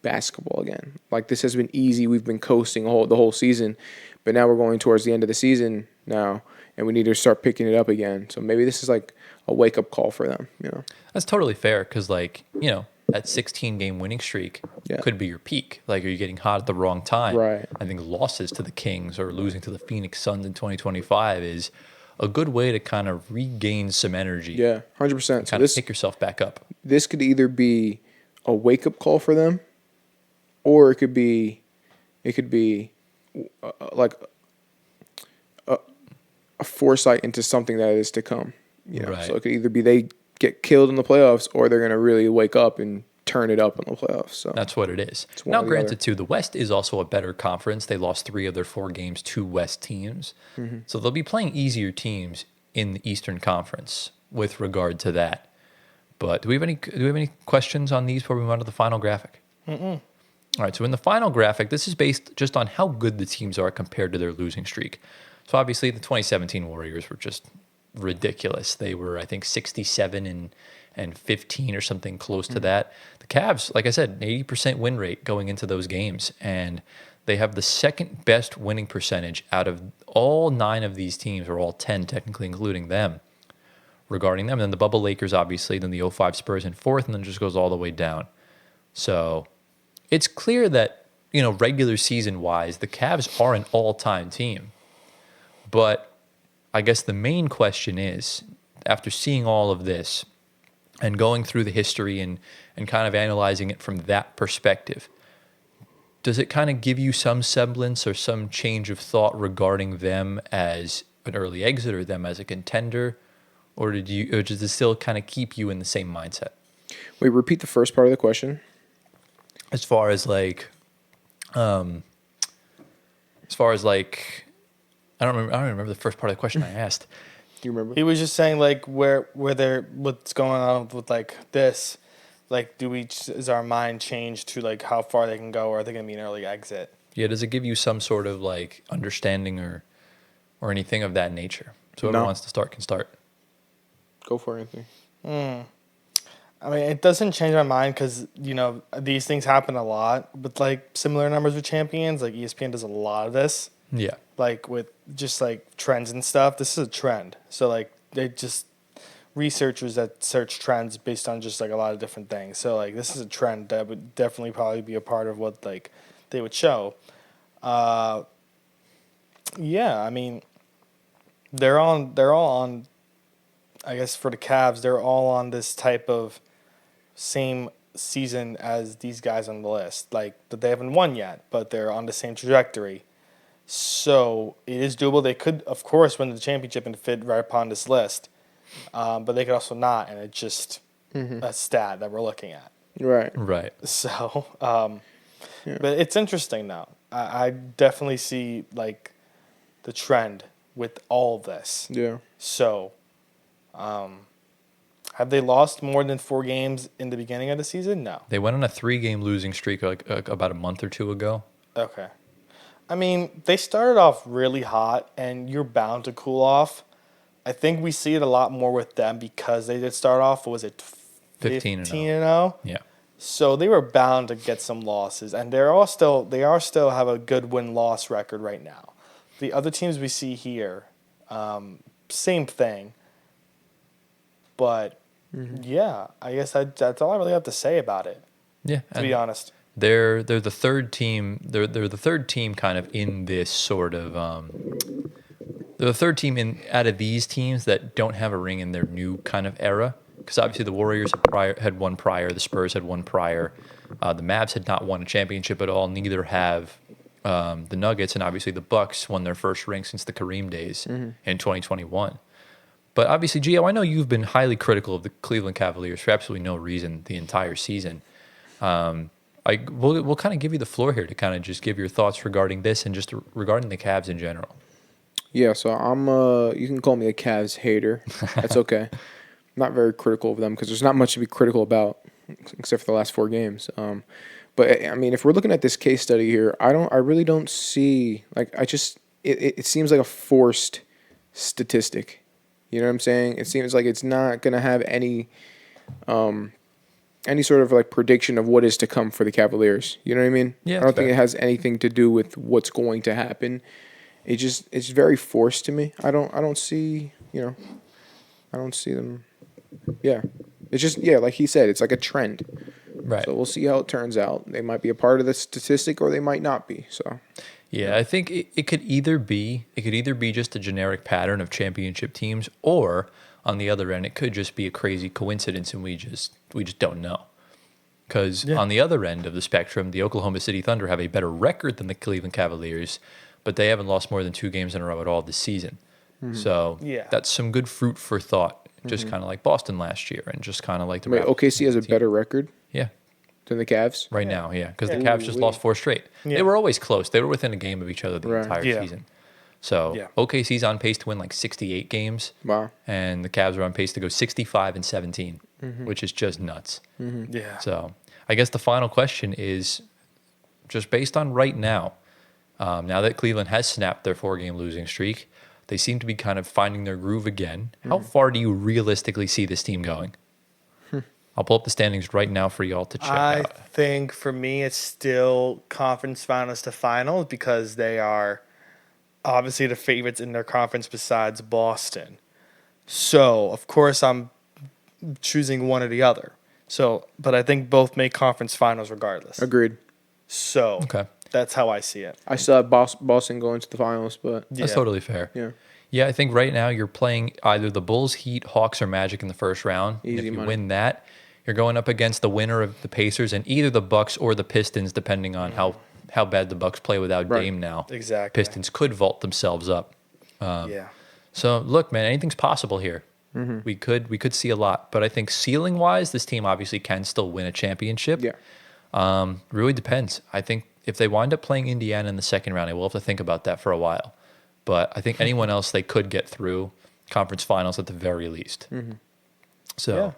basketball again. Like this has been easy. We've been coasting the whole season, but now we're going towards the end of the season now, and we need to start picking it up again. So maybe this is like a wake up call for them. That's totally fair because, like, that 16-game winning streak could be your peak. Like, are you getting hot at the wrong time? Right. I think losses to the Kings or losing to the Phoenix Suns in 2025 is a good way to kind of regain some energy. Yeah, 100%. Kind of pick yourself back up. This could either be a wake up call for them, or it could be like a foresight into something that is to come. Right. So it could either be they get killed in the playoffs, or they're going to really wake up and turn it up in the playoffs. So that's what it is. one Now, or the granted, other. too, the West is also a better conference. They lost 3 of their 4 games to West teams, so they'll be playing easier teams in the Eastern Conference with regard to that. But do we have any questions on these before we move on to the final graphic? All right, so in the final graphic, this is based just on how good the teams are compared to their losing streak. So obviously, the 2017 Warriors were just ridiculous. They were, I think, 67 and 15 or something close to that. The Cavs, like I said, an 80% win rate going into those games, and they have the second best winning percentage out of all 9 of these teams, or all 10 technically, including them. Regarding them, and then the bubble Lakers, obviously, then the 05 Spurs in 4th, and then it just goes all the way down. So it's clear that, regular season-wise, the Cavs are an all-time team. But I guess the main question is, after seeing all of this, and going through the history and kind of analyzing it from that perspective, does it kind of give you some semblance or some change of thought regarding them as an early exit or them as a contender? Or does it still kind of keep you in the same mindset? Wait, repeat the first part of the question. As far as like, I don't remember the first part of the question I asked. Do you remember? He was just saying like what's going on with like this, like is our mind changed to like how far they can go, or are they going to be an early exit? Yeah, does it give you some sort of like understanding or anything of that nature? So whoever wants to start can start. Go for it, Anthony. I mean, it doesn't change my mind because, these things happen a lot with, like, similar numbers with champions. Like, ESPN does a lot of this. Yeah. Like, with just, like, trends and stuff. This is a trend. So, like, they just researchers that search trends based on just, like, a lot of different things. So, like, this is a trend that would definitely probably be a part of what, like, they would show. Yeah, I mean, they're all on, I guess, for the Cavs, they're all on this type of same season as these guys on the list. Like, but they haven't won yet, but they're on the same trajectory. So it is doable. They could, of course, win the championship and fit right upon this list, but they could also not, and it's just a stat that we're looking at. Right. So, but it's interesting now. I definitely see like the trend with all of this. Yeah. So, have they lost more than 4 games in the beginning of the season? No. They went on a 3-game losing streak like about a month or two ago. Okay. I mean, they started off really hot, and you're bound to cool off. I think we see it a lot more with them because they did start off, what was it, 15 and 0? Yeah. So they were bound to get some losses, and they are still have a good win-loss record right now. The other teams we see here, same thing. But yeah, I guess that's all I really have to say about it. Yeah. To be honest, they're the third team. They're the third team kind of in this sort of. They're the third team out of these teams that don't have a ring in their new kind of era. Because obviously the Warriors had won prior, the Spurs had won prior, the Mavs had not won a championship at all. Neither have the Nuggets, and obviously the Bucks won their first ring since the Kareem days in 2021. But obviously, Gio, I know you've been highly critical of the Cleveland Cavaliers for absolutely no reason the entire season. We'll kind of give you the floor here to kind of just give your thoughts regarding this and just regarding the Cavs in general. Yeah, so I'm you can call me a Cavs hater. That's okay. I'm not very critical of them because there's not much to be critical about except for the last 4 games. But I mean, if we're looking at this case study here, I really don't see it seems like a forced statistic. You know what I'm saying? It seems like it's not going to have any sort of like prediction of what is to come for the Cavaliers. You know what I mean? Yeah, I don't think it has anything to do with what's going to happen. It's very forced to me. I don't see them. Yeah. It's just, like he said, it's like a trend. Right. So we'll see how it turns out. They might be a part of the statistic or they might not be. So yeah, I think it could either be just a generic pattern of championship teams, or on the other end, it could just be a crazy coincidence and we just don't know. Because on the other end of the spectrum, the Oklahoma City Thunder have a better record than the Cleveland Cavaliers, but they haven't lost more than 2 games in a row at all this season. So that's some good fruit for thought, just kind of like Boston last year and just kind of like the Wait, Raptors. OKC has a better record Yeah. than the Cavs? Right now, yeah, because the Cavs just lost 4 straight. Yeah. They were always close. They were within a game of each other the entire season. So OKC's on pace to win like 68 games. Wow. And the Cavs are on pace to go 65-17, which is just nuts. yeah. So I guess the final question is just based on right now, now that Cleveland has snapped their 4-game losing streak, they seem to be kind of finding their groove again. How far do you realistically see this team going? I'll pull up the standings right now for y'all to check I out. think for me, it's still conference finals to finals because they are obviously the favorites in their conference besides Boston. So, of course, I'm choosing one or the other. So, but I think both make conference finals regardless. Agreed. So, Okay. that's how I see it. I still have Boston going to the finals, but That's totally fair. yeah. Yeah, I think right now you're playing either the Bulls, Heat, Hawks, or Magic in the first round. And Easy if you money. win that, you're going up against the winner of the Pacers and either the Bucks or the Pistons, depending on how bad the Bucks play without Right. Dame now. Exactly. Pistons could vault themselves up. Yeah. So look, man, anything's possible here. We could see a lot, but I think ceiling wise, this team obviously can still win a championship. Yeah. Really depends. I think if they wind up playing Indiana in the second round, I will have to think about that for a while. But I think anyone else they could get through conference finals at the very least. So, Yeah.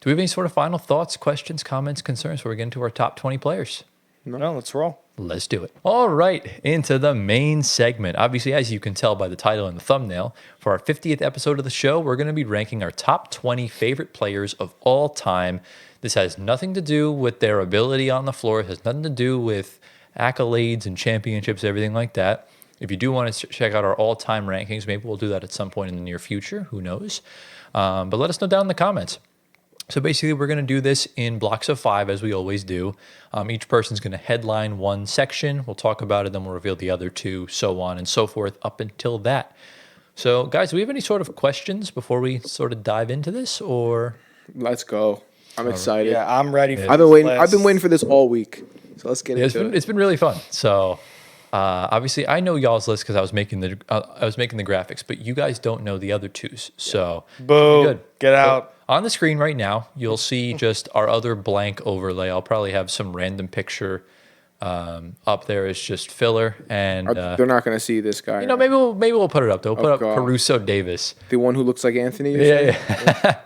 do we have any sort of final thoughts, questions, comments, concerns before we get into our top 20 players? No, let's roll. Let's do it. All right, into the main segment. Obviously, as you can tell by the title and the thumbnail, for our 50th episode of the show, we're going to be ranking our top 20 favorite players of all time. This has nothing to do with their ability on the floor. It has nothing to do with accolades and championships, everything like that. If you do want to check out our all-time rankings, maybe we'll do that at some point in the near future. Who knows? But let us know down in the comments. So basically, we're going to do this in blocks of 5, as we always do. Each person's going to headline one section. We'll talk about it, then we'll reveal the other two, so on and so forth, up until that. So, guys, do we have any sort of questions before we sort of dive into this, or? Let's go. I'm excited. Yeah, I'm ready for I've this been waiting. list. I've been waiting for this all week. So let's get into it. It's been really fun. So, obviously, I know y'all's list because I was making the graphics, but you guys don't know the other twos. So, Boo. good. Get out. On the screen right now, you'll see just our other blank overlay. I'll probably have some random picture up there. It's just filler, and They're not going to see this guy. maybe we'll put it up though. We'll put up God. Caruso Davis. The one who looks like Anthony. You're saying? Yeah.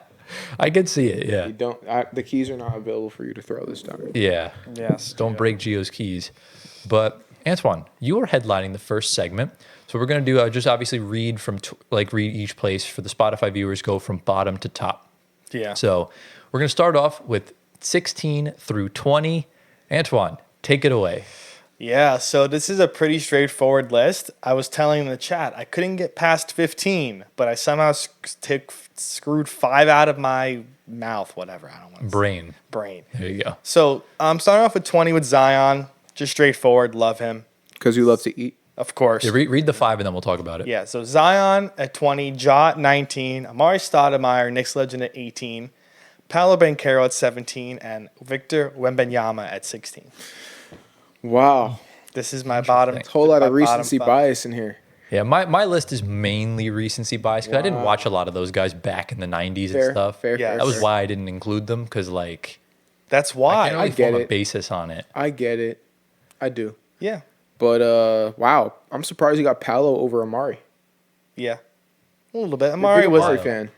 I can see it. Yeah, You don't. The keys are not available for you to throw this time. yeah. Yes. Don't break Gio's keys. But Antoine, you are headlining the first segment. So we're going to do just obviously read from read each place for the Spotify viewers, go from bottom to top. Yeah. So we're going to start off with 16 through 20. Antoine, take it away. Yeah, so this is a pretty straightforward list. I was telling in the chat I couldn't get past 15, but I somehow screwed 5 out of my mouth, whatever. I don't want to Brain. brain. There you go. So I'm starting off with 20 with Zion. Just straightforward. Love him. Because you love to eat. Of course. Yeah, read the 5 and then we'll talk about it. Yeah, so Zion at 20, Ja at 19, Amari Stoudemire, Knicks legend at 18, Paolo Banchero at 17, and Victor Wembanyama at 16. Wow. This is my bottom. A whole lot my of recency bottom five. bias in here. Yeah, my list is mainly recency bias because I didn't watch a lot of those guys back in the 90s Fair, and stuff. fair, Yeah, fair, That was fair. why I didn't include them because, like, That's I why. can't really get form a it. basis on it. I get it. I do. Yeah. But, wow. I'm surprised you got Paolo over Amari. Yeah. A little bit. You're a Amari big was. Amari fan.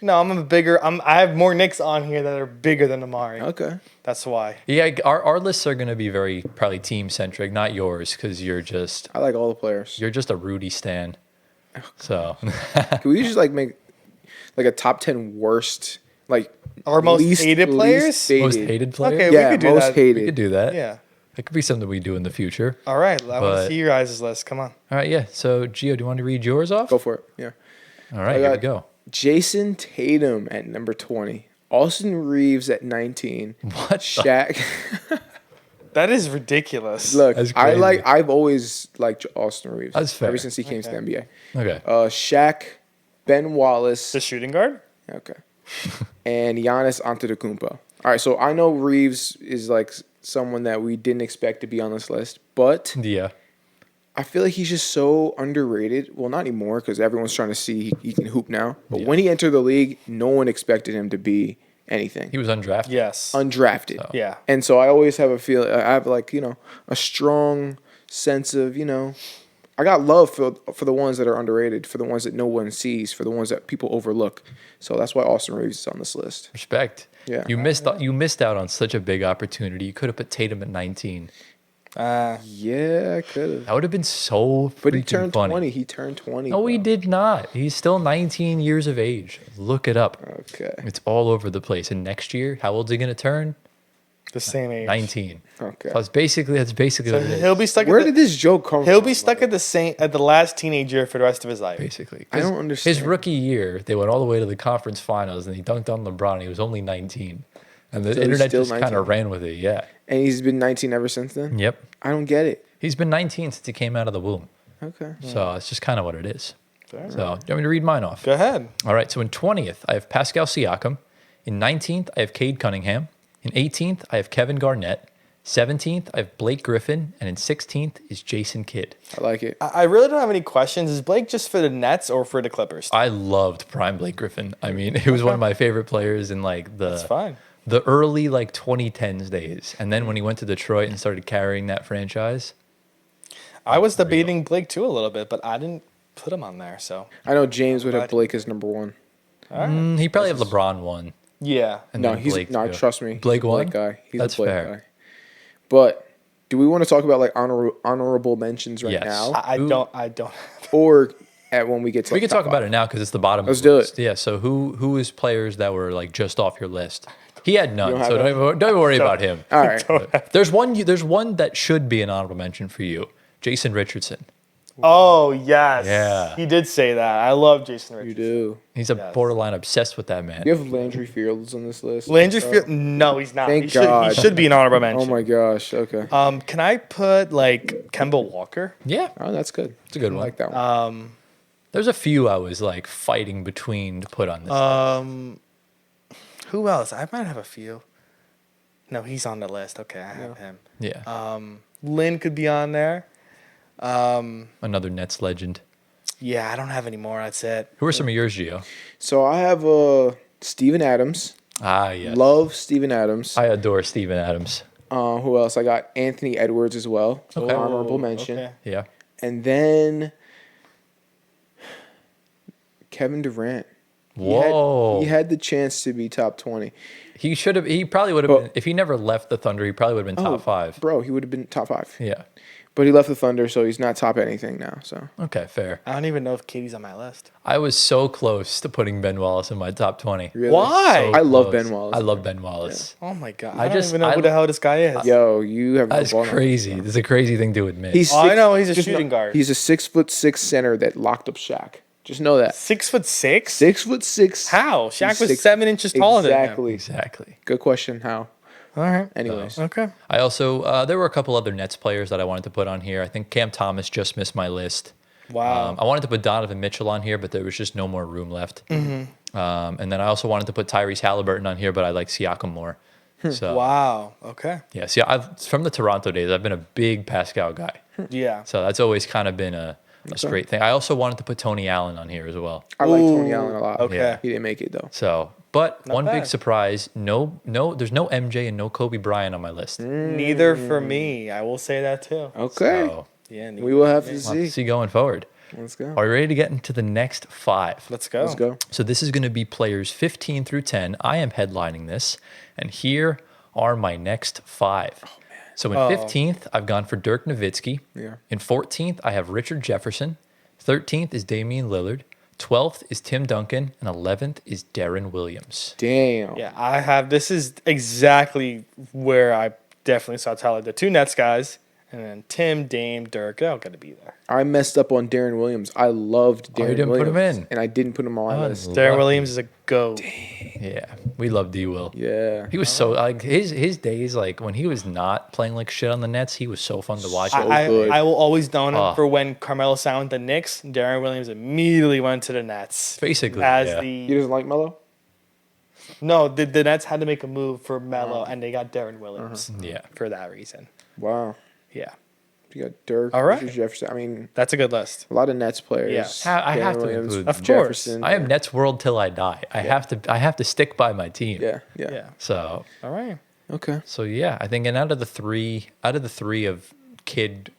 No, I'm a bigger. I have more Knicks on here that are bigger than Amari. Okay. That's why. Yeah, our lists are going to be very probably team centric, not yours, because you're just I like all the players. a Rudy stan. So Can we just make a top 10 worst, Our most hated players? most hated player. Okay, Yeah, we could do most that. hated. We could do that. Yeah. It could be something we do in the future. All right. I want But- to see your guys' list. Come on. All right, yeah. So Gio, do you want to read yours off? Go for it. Yeah. All right, I here we got- go. Jason Tatum at number 20. Austin Reeves at 19. What? the- Shaq. That is ridiculous. Look, That's crazy. I've always liked Austin Reeves. That's fair. Ever since he came to the NBA. Okay. Shaq, Ben Wallace. The shooting guard? Okay. And Giannis Antetokounmpo. All right, so I know Reeves is someone that we didn't expect to be on this list, but Yeah. I feel like he's just so underrated. Well, not anymore because everyone's trying to see he can hoop now. But when he entered the league, no one expected him to be anything. He was undrafted. Yes. Undrafted. So. Yeah. And so I always have a feel. I have a strong sense of I got love for the ones that are underrated, for the ones that no one sees, for the ones that people overlook. So that's why Austin Reeves is on this list. Respect. Yeah. You missed out on such a big opportunity. You could have put Tatum at 19. Yeah, I could have. That would have been so But he freaking turned funny. 20. He turned 20. No, he bro. did not. He's still 19 years of age. Look it up. Okay. It's all over the place. And next year, how old is he going to turn? The same age. Okay.19. So that's basically So what it is. he'll be stuck. Where at did the, this joke come He'll from? be stuck at the last teenage year for the rest of his life. Basically. I don't 'Cause understand. His rookie year, they went all the way to the conference finals and he dunked on LeBron and he was only 19. And the So he's internet still just kind 19? of ran with it. Yeah. And he's been 19 ever since then? Yep. I don't get it. He's been 19 since he came out of the womb. Okay. So it's just kind of what it is. So, do you want me to read mine off? Go ahead. All right. So in 20th, I have Pascal Siakam. In 19th, I have Cade Cunningham. In 18th, I have Kevin Garnett. 17th, I have Blake Griffin. And in 16th is Jason Kidd. I like it. I really don't have any questions. Is Blake just for the Nets or for the Clippers? I loved prime Blake Griffin. I mean, he was one of my favorite players in like That's fine. the early like 2010s days. And then when he went to Detroit and started carrying that franchise. I was debating Blake too a little bit, but I didn't put him on there. So I know James would have Blake as number one. all right. He probably have LeBron one. Yeah. And No, then he's Blake no. too. Trust me, Blake he's a won? Blake guy. He's That's a Blake fair. guy. But do we want to talk about like honorable mentions right Yes. now, I don't. or when we get to We like, can top talk about five? it now because it's the bottom. Let's of the do it. list. Yeah. So who is players that were like just off your list? He had none, don't so have don't even worry about him. All right. There's one that should be an honorable mention for you, Jason Richardson. Oh yes. Yeah. He did say that. I love Jason You Richardson. do. He's a Yes. borderline obsessed with that man. You have Landry Fields on this list. Landry Field. No, he's not. Thank He God. should be an honorable Oh mention. my gosh. Okay. Can I put like Kemba Walker? Yeah, Oh, that's good. it's a good I one. like that one. There's a few I was like fighting between to put on this. Who else? I might have a few. No, he's on the list. Okay, I have him. Yeah, Lynn could be on there. another Nets legend. Yeah, I don't have any more. That's it. Who are some of yours, Gio? So I have Steven Adams. Ah, yes. Love Steven Adams. I adore Steven Adams. Who else? I got Anthony Edwards as well. Okay. Honorable mention. Okay. Yeah. And then Kevin Durant. Whoa. He had the chance to be top 20. He should have. He probably would have But- been. If he never left the Thunder, he probably would have been top five. Bro, he would have been top 5. Yeah. But he left the Thunder, so he's not top anything now. So Okay, fair. I don't even know if Katie's on my list. I was so close to putting Ben Wallace in my top 20. really. Why? I love Close. Ben Wallace. I love Ben Wallace. Oh my god! I I don't just- even know I- who the hell this guy is. Yo, you have no That's ball knowledge. crazy. This is a crazy thing to admit. He's Oh, I know, he's a just shooting guard. He's a 6'6" center that locked up Shaq. Just know that. 6'6". 6'6". How? Shaq He's was 6 7 inches taller than him. Exactly. exactly. Good question. How? All right. Anyways, Okay. I also there were a couple other Nets players that I wanted to put on here. I think Cam Thomas just missed my list. Wow. I wanted to put Donovan Mitchell on here, but there was just no more room left. And then I also wanted to put Tyrese Halliburton on here, but I like Siakam more. So Wow. Okay. yeah, see, from the Toronto days, I've been a big Pascal guy. Yeah. So that's always kind of been a straight thing. I also wanted to put Tony Allen on here as well. I like Ooh, Tony Allen a lot. okay. Yeah. He didn't make it though. So, but one big bad. surprise, there's no MJ and no Kobe Bryant on my list. Neither for me. I will say that too. Okay. So, Yeah. We will have to let's see. see going forward. Let's go. Are you ready to get into the next 5? Let's go. Let's go. So this is going to be players 15 through 10. I am headlining this, and here are my next 5. So in 15th, I've gone for Dirk Nowitzki. Yeah. In 14th, I have Richard Jefferson. 13th is Damian Lillard. 12th is Tim Duncan, and 11th is Darren Williams. Damn. Yeah, I have. This is exactly where I definitely saw Tyler. The 2 Nets guys, and then Tim, Dame, Dirk. They're all going to be there. I messed up on Darren Williams. I loved Darren you didn't put Williams. him in. And I didn't put him on my Oh, list. Darren Lucky. Williams is a goat. Yeah, we love D. Will. Yeah. He was so like his days like when he was not playing like shit on the Nets. He was so fun to watch. good. I will always known him Oh. for when Carmelo signed the Knicks. Darren Williams immediately went to the Nets. Basically, as yeah. He the doesn't like Melo? no, the Nets had to make a move for Melo, and they got Darren Williams Yeah. for that reason. Wow. Yeah, You got Dirk, All right. Richard Jefferson. I mean, that's a good list. a lot of Nets players. Yeah. I have Darren to Williams, include- Of course. Jefferson. I am Nets world till I die. I have to stick by my team. Yeah. Yeah. Yeah. So All right. Okay. yeah, I think and out of the three of Kidd,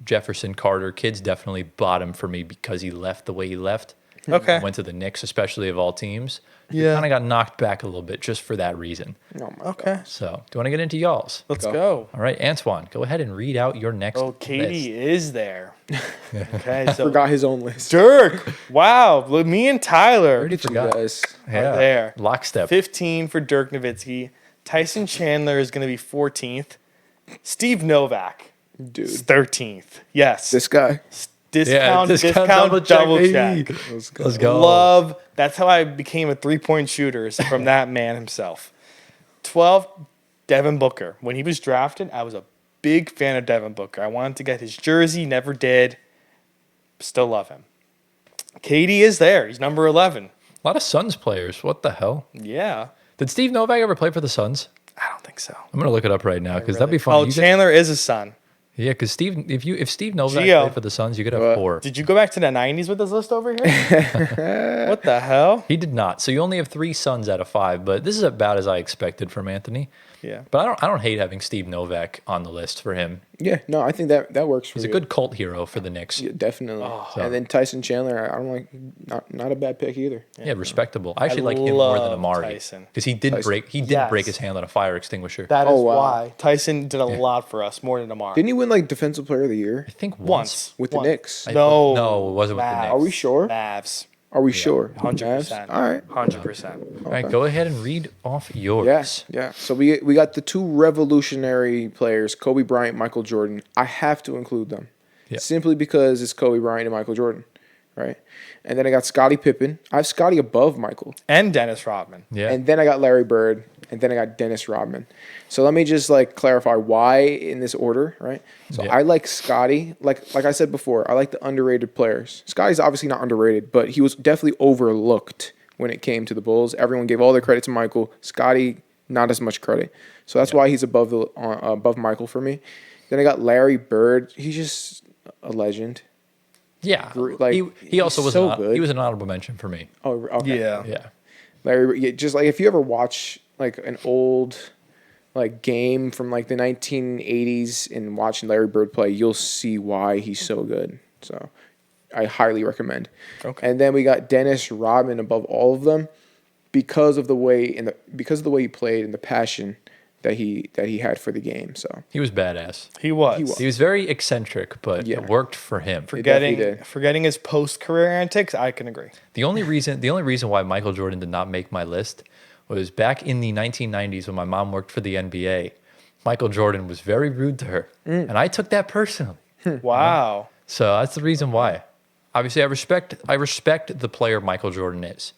Jefferson, Carter, Kidd's definitely bottom for me because he left the way he left. Okay. Went to the Knicks, especially of all teams. Yeah. Kind of got knocked back a little bit just for that reason. Oh my Okay. God. So, do you want to get into y'all's? Let's Go. go. All right, Antoine, go ahead and read out your next. Oh, Katie list. is there. Okay, so Forgot his own list. Dirk. Wow, look, me and Tyler Already You forgot. guys. are there. Lockstep. 15 for Dirk Nowitzki. Tyson Chandler is going to be 14th. Steve Novak Dude. is 13th. Yes. This guy. discount double double check, check. baby. Let's go. Let's go. Love. That's how I became a 3-point shooter from that man himself. 12, Devin Booker. When he was drafted, I was a big fan of Devin Booker. I wanted to get his jersey, never did. Still love him. KD is there. He's number 11. A lot of Suns players. What the hell? Yeah. Did Steve Novak ever play for the Suns? I don't think so. I'm gonna look it up right now because that'd be fun. Oh, Chandler is his son. Yeah, because if Steve Novak Gio. played for the Suns, you could have 4. Did you go back to the 90s with this list over here? What the hell? He did not. So you only have 3 Suns out of 5, but this is about as I expected from Anthony. Yeah. But I don't hate having Steve Novak on the list for him. Yeah, no, I think that works for He's me. a good cult hero for the Knicks. Yeah, definitely. Oh. And then Tyson Chandler, I don't like, not a bad pick either. Yeah, respectable. I actually like him more than love Amari Tyson. because he did Tyson. break Yes. his hand on a fire extinguisher. That is Oh, wow. why. Tyson did a lot for us, more than Amar. Didn't he win like Defensive Player of the Year I think Once. with the Knicks? No. No, it wasn't with the Mavs. Knicks. Are we sure? Mavs. Are we sure? 100%. Mavs? All right. 100%. All right, go ahead and read off yours. Yes, yeah. So we got the 2 revolutionary players, Kobe Bryant, Michael Jordan. I have to include them, Yeah. simply because it's Kobe Bryant and Michael Jordan, right? And then I got Scottie Pippen. I have Scottie above Michael, And Dennis Rodman. Yeah. and then I got Larry Bird, and then I got Dennis Rodman. So let me just like clarify why in this order, right? So Yeah. I like Scottie, like I said before, I like the underrated players. Scottie's obviously not underrated, but he was definitely overlooked when it came to the Bulls. Everyone gave all their credit to Michael. Scottie, not as much credit. So that's why he's above Michael for me. Then I got Larry Bird. He's just a legend. Yeah. Like, he also he's was so good. he was an honorable mention for me. Oh, okay. Yeah. Yeah. Larry, yeah, just like if you ever watch like an old like game from like the 1980s and watching Larry Bird play, you'll see why he's so good. So I highly recommend. Okay. And then we got Dennis Rodman above all of them because of the way he played and the passion that he had for the game. So He was badass. He was. He was. He was very eccentric, but Yeah. it worked for him. definitely did. Forgetting his post-career antics, I can agree. The only reason why Michael Jordan did not make my list was back in the 1990s when my mom worked for the NBA. Michael Jordan was very rude to her, and I took that personally. Wow. So that's the reason why. Obviously, I respect the player Michael Jordan is,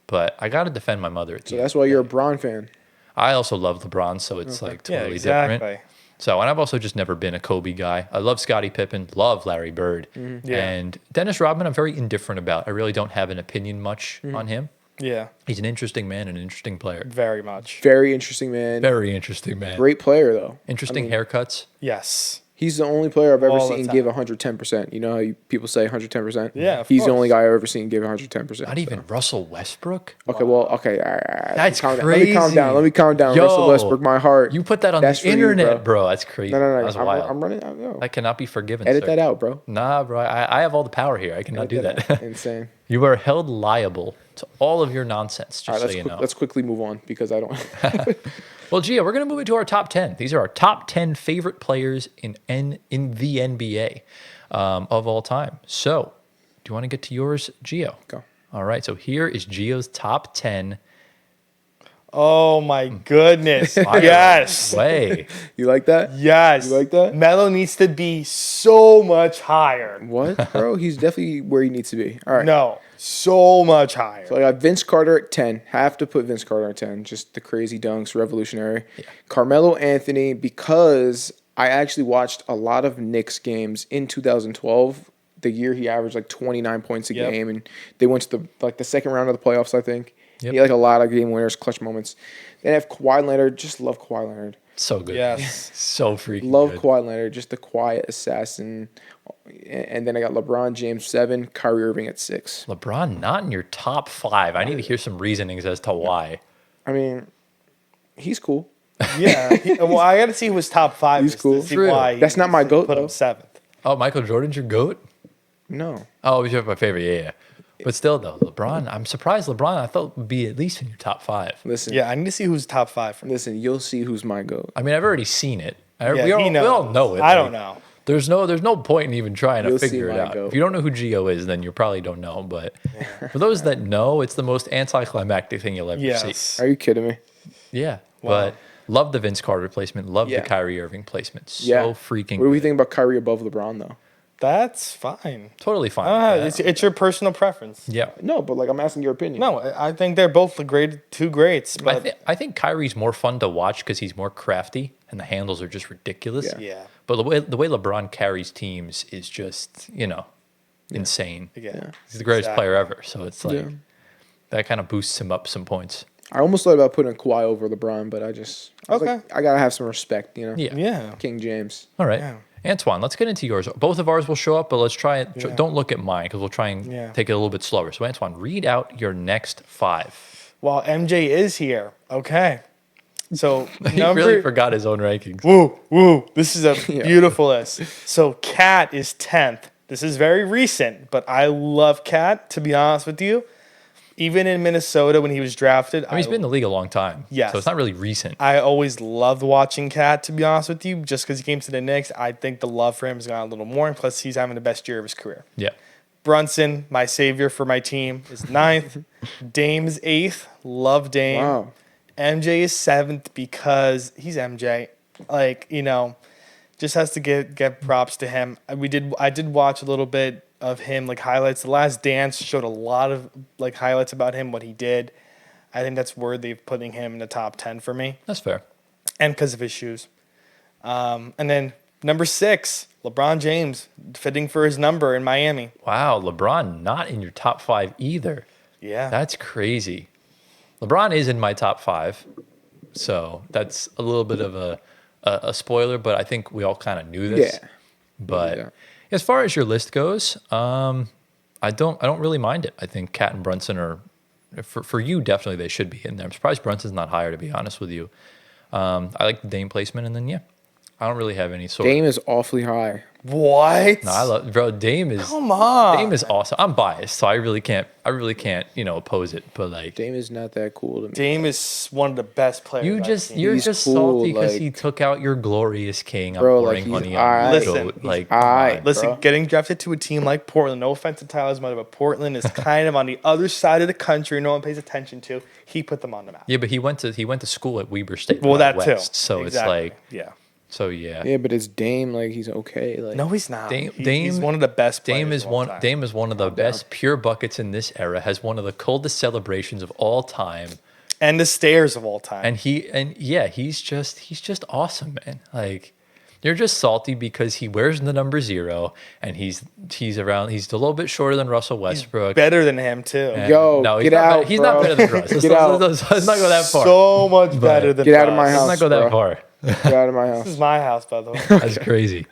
but I got to defend my mother. so that's why you're a Braun fan. I also love LeBron, so it's like Yeah, totally exactly. different. So, and I've also just never been a Kobe guy. I love Scottie Pippen, love Larry Bird, Yeah. and Dennis Rodman. I'm very indifferent about. I really don't have an opinion much on him. Yeah, He's an interesting man, and an interesting player. very much. Very interesting man. Very interesting man. Great player though. Interesting haircuts. Yes. He's the only player I've ever All the seen time. give 110%. You know how people say 110%? Yeah, of He's the course. only guy I've ever seen give 110%. Not even Russell Westbrook. Okay, well, okay. All right. That's Let me crazy. calm down. Let me calm down. Yo, Russell Westbrook, my heart. You put that on That's the for you, internet, bro. bro. That's crazy. No. That's I'm, wild. I'm running. No. That cannot be forgiven. Edit sir. that out, bro. Nah, bro. I have all the power here. I cannot do Edit that. Insane. You are held liable to all of your nonsense, All just right, so you know. let's quickly move on because I don't. Well, Gia, we're going to move into our top 10. These are our top 10 favorite players in the NBA of all time. So, do you want to get to yours, Gio? Go. All right. So, here is Gio's top 10. Oh my goodness. Yes. Way. You like that? Yes. You like that? Melo needs to be so much higher. What, bro? He's definitely where he needs to be. All right. No, so much higher. So I got Vince Carter at 10. Have to put Vince Carter at 10. Just the crazy dunks, revolutionary. Carmelo Anthony, because I actually watched a lot of Knicks games in 2012, the year he averaged like 29 points a Yep. game, and they went to the second round of the playoffs, I think. Yep. He had like a lot of game winners, clutch moments. Then I have Kawhi Leonard. Just love Kawhi Leonard. So good. Yes. So freaking Love good. Kawhi Leonard, just the quiet assassin. And then I got LeBron James 7, Kyrie Irving at 6. LeBron not in your top 5. I need to hear some reasonings as to why. I mean, he's cool. Yeah. Well, I got to see who his top 5 He's is cool. to see True. why. That's not my GOAT, Put him though. 7th. Oh, Michael Jordan's your GOAT? No. Oh, he's my favorite. Yeah. But still, though, LeBron, I'm surprised LeBron, I thought, would be at least in your top 5. Listen. Yeah, I need to see who's top 5 for me. Listen, you'll see who's my GOAT. I mean, I've already seen it. Yeah, we he all knows. know it. I Like, don't know. There's no point in even trying to You'll see figure it my out. goat. If you don't know who Gio is, then you probably don't know. But for those that know, it's the most anticlimactic thing you'll ever see. Yes. Are you kidding me? Yeah. Wow. But love the Vince Carter placement. Love Yeah. the Kyrie Irving placement. So Yeah. freaking What do we good. think about Kyrie above LeBron, though? That's fine. Totally fine. I don't know. with that. It's your personal preference. Yeah. No, but like I'm asking your opinion. No, I think they're both the two greats. But I think Kyrie's more fun to watch because he's more crafty and the handles are just ridiculous. Yeah. yeah. But the way LeBron carries teams is just, insane. Yeah. He's the greatest Exactly. player ever. So it's like Yeah. that kind of boosts him up some points. I almost thought about putting Kawhi over LeBron, but I was Okay. like, I gotta have some respect, Yeah. Yeah. King James. All right. Yeah. Antoine, let's get into yours. Both of ours will show up, but let's try it. Yeah. Don't look at mine because we'll try and Yeah. take it a little bit slower. So, Antoine, read out your next 5. While MJ is here. Okay. So He really forgot his own rankings. Woo. This is a Yeah. beautiful list. So Cat is 10th. This is very recent, but I love Cat, to be honest with you. Even in Minnesota when he was drafted, I mean, he's been in the league a long time. Yes. So it's not really recent. I always loved watching Cat, to be honest with you, just because he came to the Knicks. I think the love for him has gone a little more, and plus he's having the best year of his career. Yeah. Brunson, my savior for my team, is 9th. Dame's 8th. Love Dame. Wow. MJ is 7th because he's MJ. Like, just has to get props to him. I did watch a little bit of him, like highlights. The Last Dance showed a lot of like highlights about him, what he did. I think that's worthy of putting him in the top 10 for me, That's fair. and because of his shoes. And then number 6, LeBron James, fitting for his number in Miami. Wow. LeBron not in your top 5 either. Yeah, That's crazy. LeBron is in my top 5. So that's a little bit of a spoiler, but I think we all kind of knew this. Yeah. But Yeah. as far as your list goes, I don't really mind it. I think Cat and Brunson are for you definitely they should be in there. I'm surprised Brunson's not higher, to be honest with you. I like the Dame placement, and then I don't really have any sort. Dame is awfully high. what? No, I love Dame is Come on. Dame is awesome. I'm biased, so I really can't oppose it. But like Dame is not that cool to me. Dame is one of the best players. you're He's just cool, salty because like- he took out your glorious king. Bro, I'm like, pouring he's honey aight. on you. Listen, Goat. Like aight. Listen, bro. getting drafted to a team like Portland, no offense to Tyler's mother, but Portland is kind of on the other side of the country. No one pays attention to. He put them on the map. yeah, but he went to school at Weber State. Well, that West, too. So Exactly. it's like yeah. Yeah, but it's Dame. Like he's okay. Like No, he's not. Dame- He's one of the best players. Dame is of all one. time. Dame is one of the best pure buckets in this era. Has one of the coldest celebrations of all time, and the stairs of all time. he's just awesome, man. Like you're just salty because he wears the number 0, and he's around. He's a little bit shorter than Russell Westbrook. Better than him too. And- Yo, no, he's get not out, He's bro. not better than Russ. Get out. Let's not go that far. So much better than. Get out of my Russ. house. Let's not go that bro. far. get out of my This house. is my house, by the way. That's crazy.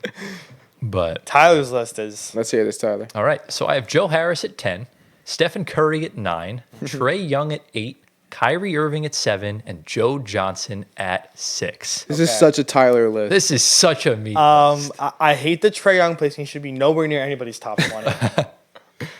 But Tyler's list is Let's hear this, Tyler. all right, so I have Joe Harris at 10, Stephen Curry at 9, Trey Young at 8, Kyrie Irving at 7, and Joe Johnson at 6. This is Okay. such a Tyler list. This is such a me. I hate the Trae Young placement. He should be nowhere near anybody's top 20.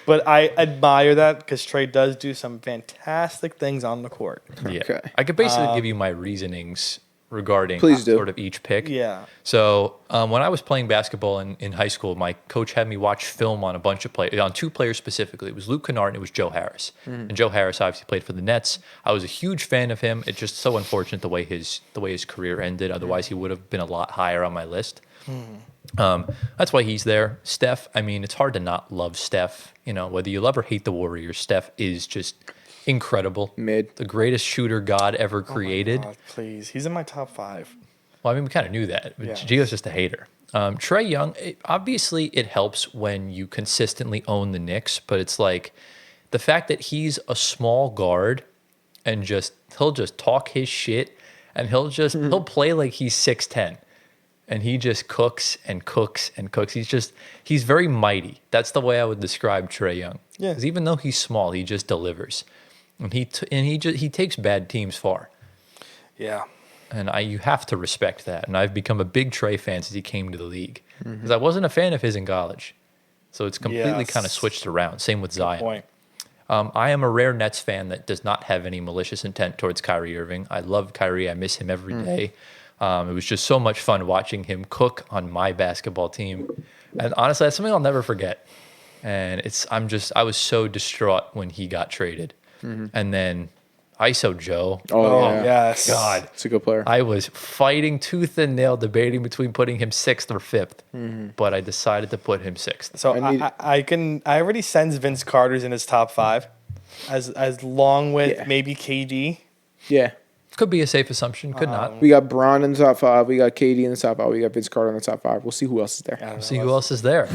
But I admire that because Trae does do some fantastic things on the court. Yeah. Okay. I could basically give you my reasonings regarding Please do. sort of each pick. Yeah. So when I was playing basketball in high school, my coach had me watch film on a bunch of players, on 2 players specifically. It was Luke Kennard and it was Joe Harris. And Joe Harris obviously played for the Nets. I was a huge fan of him. It's just so unfortunate the way his career ended. Otherwise, he would have been a lot higher on my list. That's why he's there. Steph, I mean, it's hard to not love Steph. Whether you love or hate the Warriors, Steph is just incredible. Mid. The greatest shooter God ever created. God, please. He's in my top 5. Well, I mean, we kind of knew that. But Yeah. Gio's just a hater. Trey Young, obviously, it helps when you consistently own the Knicks, but it's like the fact that he's a small guard and he'll just talk his shit and he'll play like he's 6'10". And he just cooks and cooks and cooks. He's very mighty. That's the way I would describe Trey Young. Yeah. Because even though he's small, he just delivers, and he takes bad teams far. Yeah. And you have to respect that. And I've become a big Trey fan since he came to the league. Because I wasn't a fan of his in college, so it's completely Yes. kind of switched around. Same with Zion. Point. I am a rare Nets fan that does not have any malicious intent towards Kyrie Irving. I love Kyrie. I miss him every day. It was just so much fun watching him cook on my basketball team. And honestly, that's something I'll never forget. And I was so distraught when he got traded. And then ISO Joe. Oh, yeah. yes. God. It's a good player. I was fighting tooth and nail debating between putting him 6th or 5th, but I decided to put him 6th. So I need- I already sense Vince Carter's in his top 5, as long with Yeah. maybe KD. yeah. Could be a safe assumption. Could not. We got Braun in the top 5. We got KD in the top 5. We got Vince Carter in the top 5. We'll see who else is there. We'll see who else is there.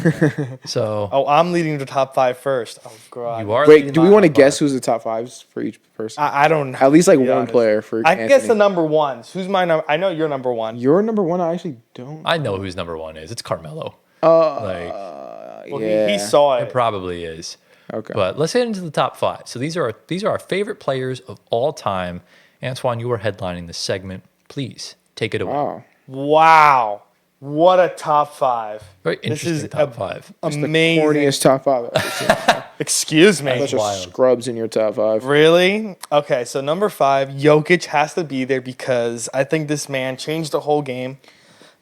So Oh, I'm leading the top 5 first. Oh, God. you are. Wait, leading do we my want to top guess five. who's the top 5s for each person? I don't know. At least like to be one honest. player for I Anthony. guess the number ones. Who's my number? I know you're number 1. Your number 1, I actually don't. I know who's number 1 is. It's Carmelo. Well, yeah. he saw It it. probably is. Okay. But let's get into the top 5. So these are our favorite players of all time. Antoine, you are headlining this segment. Please take it away. Wow. Wow. What a top 5. Very This interesting is top 5. amazing. Corniest top 5 I've ever seen. Excuse me. Bunch of wild. scrubs in your top 5. Really? Okay, so number 5, Jokic has to be there because I think this man changed the whole game.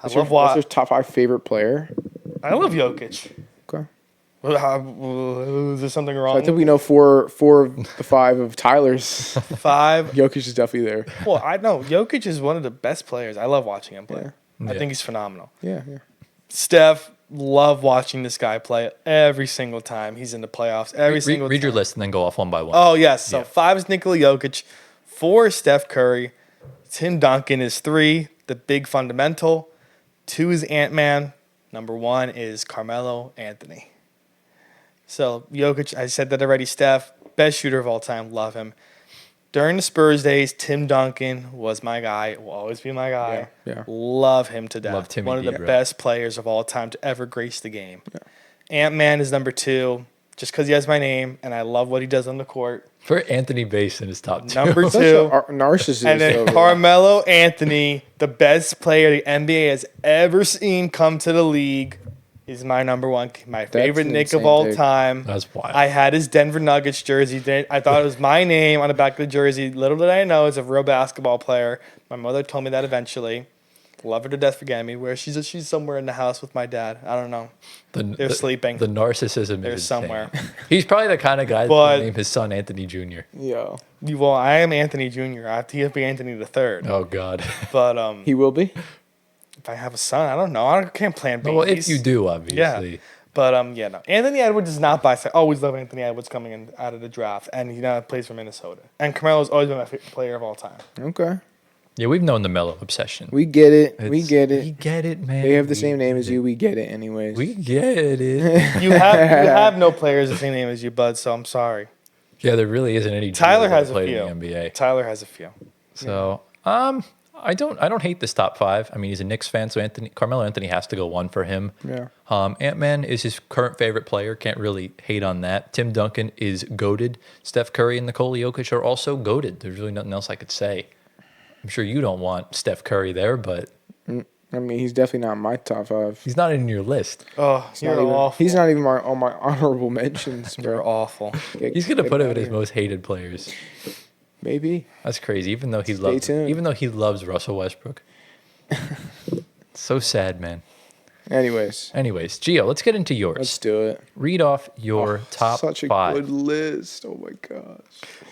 What's your top 5 favorite player? I love Jokic. Okay. Is there something wrong? I think we know four of the 5 of Tyler's. with 5. Jokic is definitely there. Well, I know Jokic is one of the best players. I love watching him play. Yeah. I Yeah. think he's phenomenal. Yeah. Steph, love watching this guy play every single time he's in the playoffs. Every single Read time. your list and then go off one by one. Oh, yes. So Yeah. 5 is Nikola Jokic. 4 is Steph Curry. Tim Duncan is 3, the big fundamental. 2 is Ant-Man. Number 1 is Carmelo Anthony. So Jokic, I said that already. Steph, best shooter of all time. Love him. During the Spurs days, Tim Duncan was my guy. Will always be my guy. Yeah. Love him to death. Love Timmy One of D, the bro. best players of all time to ever grace the game. Ant-Man is number 2, just because he has my name, and I love what he does on the court. For Anthony Bass in his top 2. Number Such 2. a narcissist. And then over Carmelo Anthony, the best player the NBA has ever seen come to the league, is my number 1, my favorite an Knick of insane all take. time. That's wild. I had his Denver Nuggets jersey. I thought it was my name on the back of the jersey. Little did I know, it's a real basketball player. My mother told me that eventually. Love her to death for getting me. Where she's somewhere in the house with my dad. I don't know. They're sleeping. The narcissism They're is somewhere. insane. He's probably the kind of guy that But- would name his son Anthony Jr. Yo. Well, I am Anthony Jr. I have to be Anthony the third. Oh God. But He will be? if I have a son, I don't know. I can't plan babies. Well, if you do, obviously. Yeah. But no. Anthony Edwards is not by. Always love Anthony Edwards coming in out of the draft, and he now plays for Minnesota. And Carmelo's always been my favorite player of all time. Okay. Yeah, we've known the Melo obsession. We get it. We It's- get We it. get it, man. They have the We same name get as it. you. We get it anyways. We get it. You have no players the same name as you, bud. So I'm sorry. Yeah, there really isn't any. Tyler Juniors that has a played few. in the NBA. Tyler has a few. So, I don't hate this top 5. I mean, he's a Knicks fan, so Carmelo Anthony has to go 1 for him. Yeah. Ant-Man is his current favorite player. Can't really hate on that. Tim Duncan is goated. Steph Curry and Nikola Jokic are also goated. There's really nothing else I could say. I'm sure you don't want Steph Curry there, but I mean, he's definitely not in my top 5. he's not in your list. Oh, you're Not even- awful. He's not even on my honorable mentions, You're bro. awful. He's gonna put him in his most hated players. Maybe. That's crazy. Even though he tuned. loves Russell Westbrook. So sad, man. Anyways, Gio, let's get into yours. let's do it. Read off your top Such a 5. good list. Oh my gosh.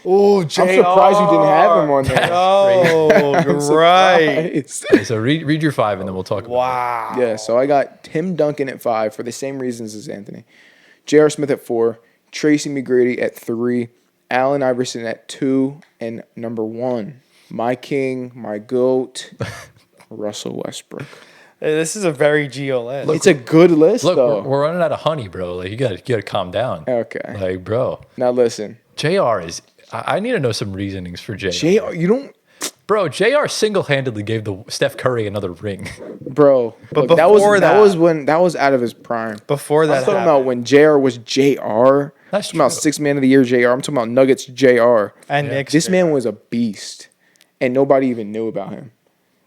Oh, I'm surprised you didn't have him on there. Oh, you're right. Surprised. Okay, so read your 5 and then we'll talk about Wow. Yeah, so I got Tim Duncan at 5 for the same reasons as Anthony. J.R. Smith at 4, Tracy McGrady at 3, Allen Iverson at 2, and number 1, my king, my GOAT, Russell Westbrook. Hey, this is a very Geo list. It's a good list, it. Look, though. we're running out of honey, bro. Like you gotta calm down. Okay. Like, bro, Now listen. JR is. I need to know some reasonings for JR. J.R., you don't... Bro, JR single-handedly gave the Steph Curry another ring. Bro, But look, that before that- was out of his prime. Before I'm that talking happened. about when JR was JR. That's I'm talking about true. 6 Man of the Year JR. I'm talking about Nuggets JR. and Yeah. Knicks. This man was a beast, and nobody even knew about him.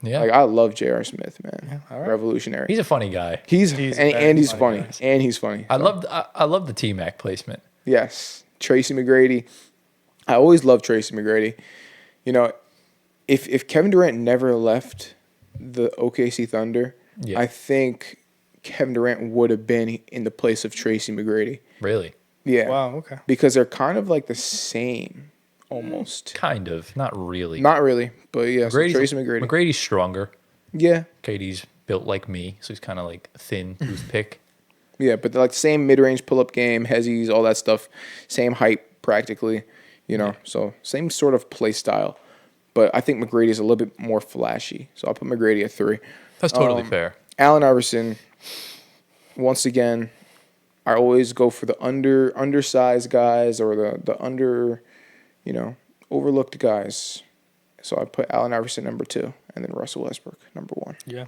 Yeah, Like I love J.R. Smith, man. all right. Revolutionary. he's a funny guy. He's very and he's funny. funny. And he's funny. I So, love the T-Mac placement. yes, Tracy McGrady. I always loved Tracy McGrady. You know, if Kevin Durant never left the OKC Thunder, Yeah. I think Kevin Durant would have been in the place of Tracy McGrady. Really, Yeah. Wow. Okay. Because they're kind of like the same, almost. kind of, not really. Not really, but yeah. So McGrady's- Tracy McGrady. McGrady's stronger. Yeah. Katie's built like me, so he's kind of like thin toothpick. Yeah, but they're like same mid-range pull-up game, hezzies, all that stuff. Same height practically, you know. So same sort of play style. but I think McGrady is a little bit more flashy. So I'll put McGrady at 3. That's totally fair. Allen Iverson, once again, I always go for the undersized guys or the under, overlooked guys. So I put Allen Iverson number 2, and then Russell Westbrook number 1. Yeah.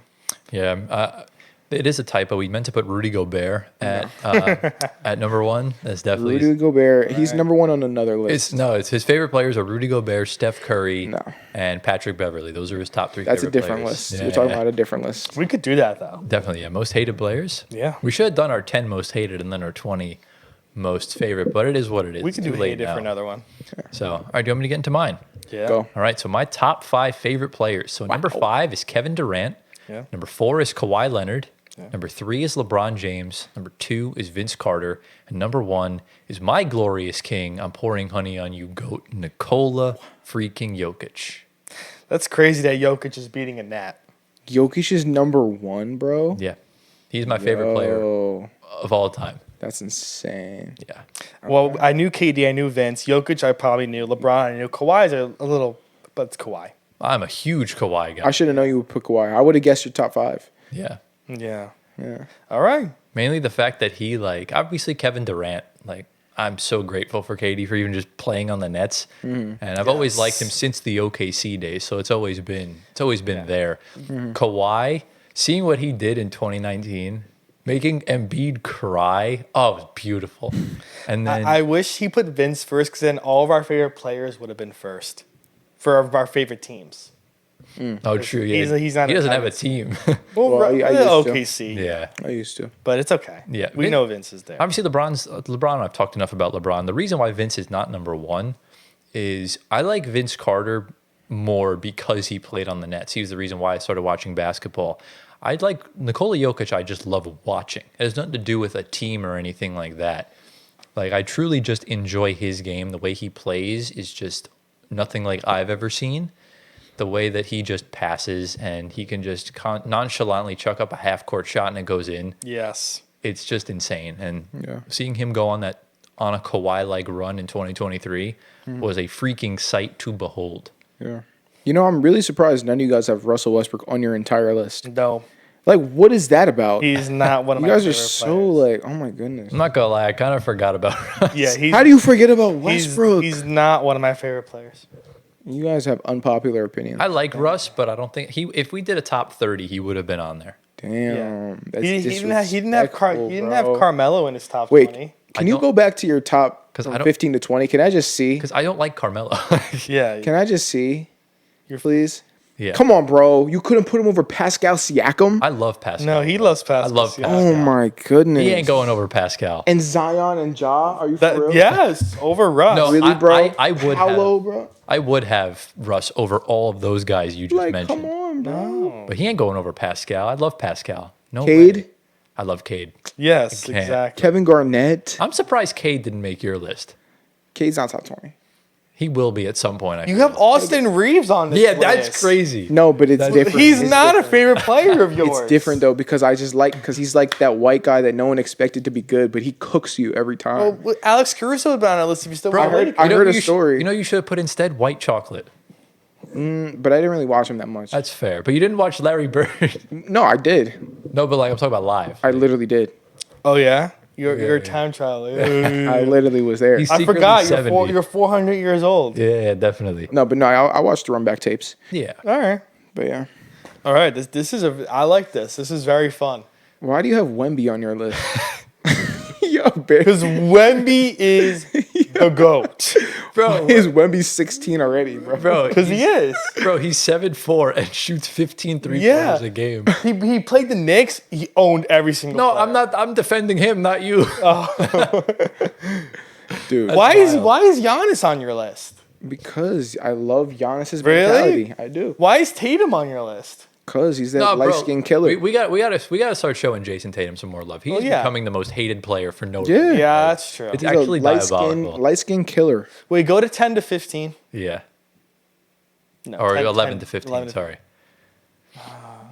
Yeah. It is a typo. We meant to put Rudy Gobert at number 1. That's definitely Rudy Gobert, he's number 1 on another list. It's his favorite players are Rudy Gobert, Steph Curry, and Patrick Beverly. Those are his top 3 That's favorite a different players. list. Yeah, We're talking about a different list. We could do that, though. Definitely, yeah. Most hated players. Yeah. We should have done our 10 most hated and then our 20 most favorite, but it is what it is. We could It's do too late hated now. for another one. So, all right, do you want me to get into mine? Yeah. Go. All right, so my top 5 favorite players. So number 5 is Kevin Durant. Yeah. Number 4 is Kawhi Leonard. Number 3 is LeBron James. Number 2 is Vince Carter. And number 1 is my glorious king. I'm pouring honey on you, goat, Nikola freaking Jokic. That's crazy that Jokic is beating a Nat. Jokic is number 1, bro. Yeah, he's my favorite player of all time. That's insane. Yeah. Well, I knew KD, I knew Vince. Jokic, I probably knew. LeBron, I knew. Kawhi's a little, but it's Kawhi. I'm a huge Kawhi guy. I should have known you would put Kawhi. I would have guessed your top 5. Yeah. Yeah. Yeah. All right. Mainly the fact that he, obviously Kevin Durant, I'm so grateful for KD for even just playing on the Nets. And I've always liked him since the OKC days. So it's always been there. Kawhi, seeing what he did in 2019, making Embiid cry. Oh, it was beautiful. And then I wish he put Vince first because then all of our favorite players would have been first for our favorite teams. oh, true. Yeah. He's not he a doesn't have a Pirates. team. Well, I used to. OKC. yeah. I used to. But it's okay. Yeah. We know Vince is there. Obviously, LeBron, I've talked enough about LeBron. The reason why Vince is not number 1 is I like Vince Carter more because he played on the Nets. He's the reason why I started watching basketball. I like Nikola Jokic. I just love watching. It has nothing to do with a team or anything like that. I truly just enjoy his game. The way he plays is just nothing like I've ever seen. The way that he just passes and he can just nonchalantly chuck up a half-court shot and it goes in. Yes. It's just insane. And Yeah. seeing him go on a Kawhi-like run in 2023 was a freaking sight to behold. Yeah. I'm really surprised none of you guys have Russell Westbrook on your entire list. No. What is that about? He's not one of You my guys are favorite so players. oh my goodness. I'm not gonna lie, I kind of forgot about Russ. Yeah, How do you forget about Westbrook? He's not one of my favorite players. You guys have unpopular opinions. I like Russ, but I don't think if we did a top 30, he would have been on there. Damn. That's He didn't have bro. Carmelo in his top Wait, 20. can you go back to your top 'Cause I from don't- 15 to 20? Can I just see? Because I don't like Carmelo. Yeah. Can I just see? Please? Yeah. Come on, bro. You couldn't put him over Pascal Siakam? I love Pascal. No, he loves Pascal. I love Siakam. Oh my goodness. He ain't going over Pascal. And Zion and Ja? Are you for real? Yes, over Russ. No, Really, bro? I would How have. low, bro? I would have Russ over all of those guys you just mentioned. Come on, bro. But he ain't going over Pascal. I love Pascal. No Cade? way. I love Cade. Yes, can't. exactly. Kevin Garnett? I'm surprised Cade didn't make your list. Cade's not top 20. He will be at some point. You have Austin Reeves on this Yeah, list. that's crazy. No, but it's different. He's It's not different. a favorite player of yours. It's different though because because he's like that white guy that no one expected to be good, but he cooks you every time. Well, Alex Caruso would be on our list if you still Bro, want to I heard a you story. you should have put instead white chocolate. But I didn't really watch him that much. That's fair. But you didn't watch Larry Bird. No, I did. No, but I'm talking about live. I literally did. Oh, yeah? You're a yeah. time traveler. I literally was there. He's- I secretly forgot. 70. You're 400 years old. Yeah, definitely. No, but no, I watched the run back tapes. Yeah. All right. But yeah. All right. This is I like this. This is very fun. Why do you have Wemby on your list? Yo, Bear. Because Wemby is the GOAT. Bro, Is Wemby 16 already, bro? bro, Because he is. bro, he's 7'4" and shoots 15 Yeah. three-pointers a game. He played the Knicks. He owned every single No, player. I'm not. I'm defending him, not you. Dude. Why is wild. Giannis on your list? Because I love Giannis's Really? mentality. I do. Why is Tatum on your list? Because he's that No, bro, light skinned killer. We got to start showing Jason Tatum some more love. He's Well, yeah. becoming the most hated player for no Yeah. reason. Yeah, that's true. It's He's actually a light diabolical. skin killer. Wait, go to 10 to 15. Yeah. No, Or 10 11 to 15, 11 sorry.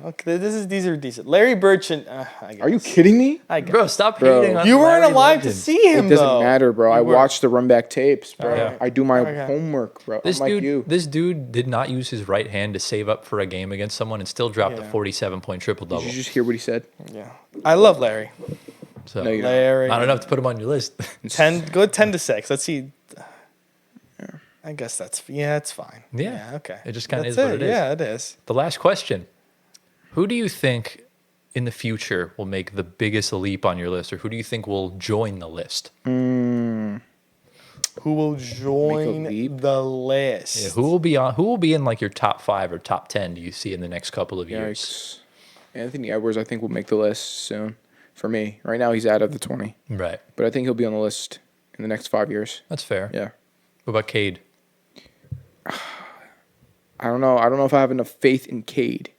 Okay, these are decent. Larry Bird and I guess. Are you kidding me? I guess. Bro, stop Bro. hating on You weren't Larry alive to Legend. see him, It doesn't though. matter, bro. I were. watched the run back tapes, bro. Okay. I do my Okay. homework, bro. This Unlike dude, you. this dude did not use his right hand to save up for a game against someone and still dropped a Yeah. 47-point triple double. Did you just hear what he said? Yeah. I love Larry. So No, you don't. Larry. not enough to put him on your list. 10 to 6. Let's see. I guess that's it's fine. Yeah. Okay. It just kinda That's is what it is. Yeah, it is. The last question: who do you think in the future will make the biggest leap on your list, or who do you think will join the list? Who will join leap? the list? Yeah, who will be on? Who will be in like your top 5 or top 10? Do you see in the next couple of years? Yikes. Anthony Edwards, I think, will make the list soon. For me, right now he's out of the 20, Right. but I think he'll be on the list in the next 5 years. That's fair. Yeah. What about Cade? I don't know. I don't know if I have enough faith in Cade,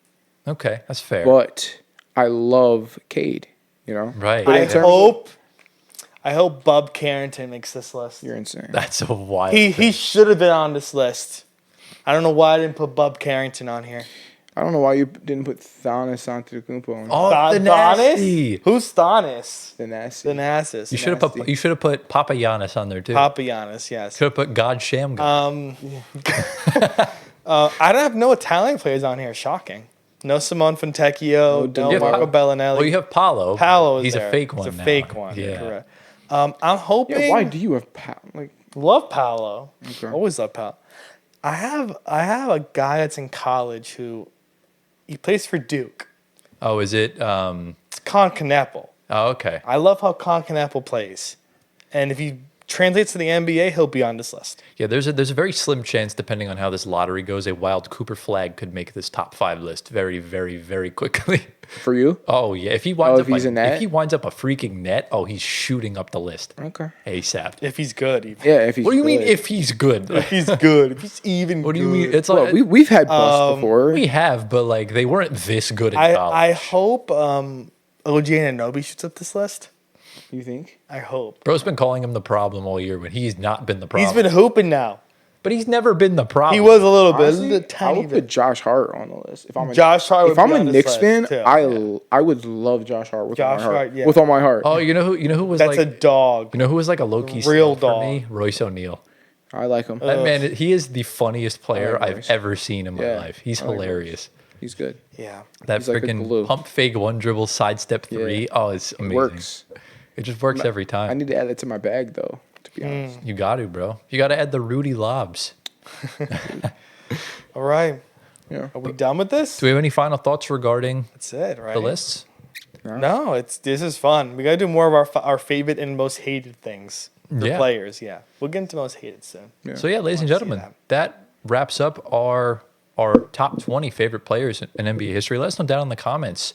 Okay, that's fair. but I love Cade. You know, Right. But I in terms hope Bub Carrington makes this list. you're insane. That's a wild. He should have been on this list. I don't know why I didn't put Bub Carrington on here. I don't know why you didn't put Giannis Antetokounmpo on. Oh, the nasty. Who's Thanos? The nasty. The Nassus. You should have put. You should have put Papa Giannis on there too. Papa Giannis, yes. Should have put God Shamgar. I don't have no Italian players on here. Shocking. No Simone Fontecchio. No Yeah, Marco Bellinelli. Well, you have Paolo. Paolo is He's there. a fake one. He's a now. fake one. Yeah. Correct. I'm hoping. Yeah, why do you have Love Paolo. Okay. Always love Paolo. I have a guy that's in college who he plays for Duke. Oh, is it? It's Concanapple. Oh, okay. I love how Concanapple plays, and if he translates to the NBA, he'll be on this list. Yeah, there's a very slim chance, depending on how this lottery goes, a wild Cooper Flag could make this top 5 list very, very, very quickly. for you? Oh yeah, if he winds if up he's a net? if he winds up a freaking net, oh, he's shooting up the list Okay. ASAP. If he's good, even. Yeah, if he's What do you mean good. if he's good? If he's good, if he's even. What do you mean? good. It's Well, like we've had busts before. we have, but like they weren't this good in I college. hope OG Anunoby shoots up this list. You think? I hope. Bro's been calling him the problem all year when he's not been the problem. He's been hooping now. but he's never been the problem. He was a little bit, Honestly, a I tiny would put bit. Josh Hart on the list. If I'm a, Josh Hart would if I'm be a on this Knicks list, fan, too. I would love Josh Hart with all Josh my heart. Hart, yeah. With all my heart. Oh, you know who was That's like a dog. you know who was like a low key Real for dog. me? Royce O'Neal. I like him. That man, he is the funniest player like I've Royce. ever seen in my Yeah, life. He's I like hilarious. He's good. Yeah. That He's like a freaking glue. pump fake one dribble sidestep three. Oh, it's amazing. Works. It just works every time. I need to add that to my bag though. To be honest. You got to, bro. You got to add the Rudy lobs. All right. Yeah. Are we done with this? Do we have any final thoughts regarding That's it, right? the lists? No, this is fun. We gotta do more of our favorite and most hated things. The Yeah. players, yeah. We'll get into most hated soon. Yeah. So yeah, ladies and Wanna see gentlemen, that wraps up our top 20 favorite players in NBA history. Let us know down in the comments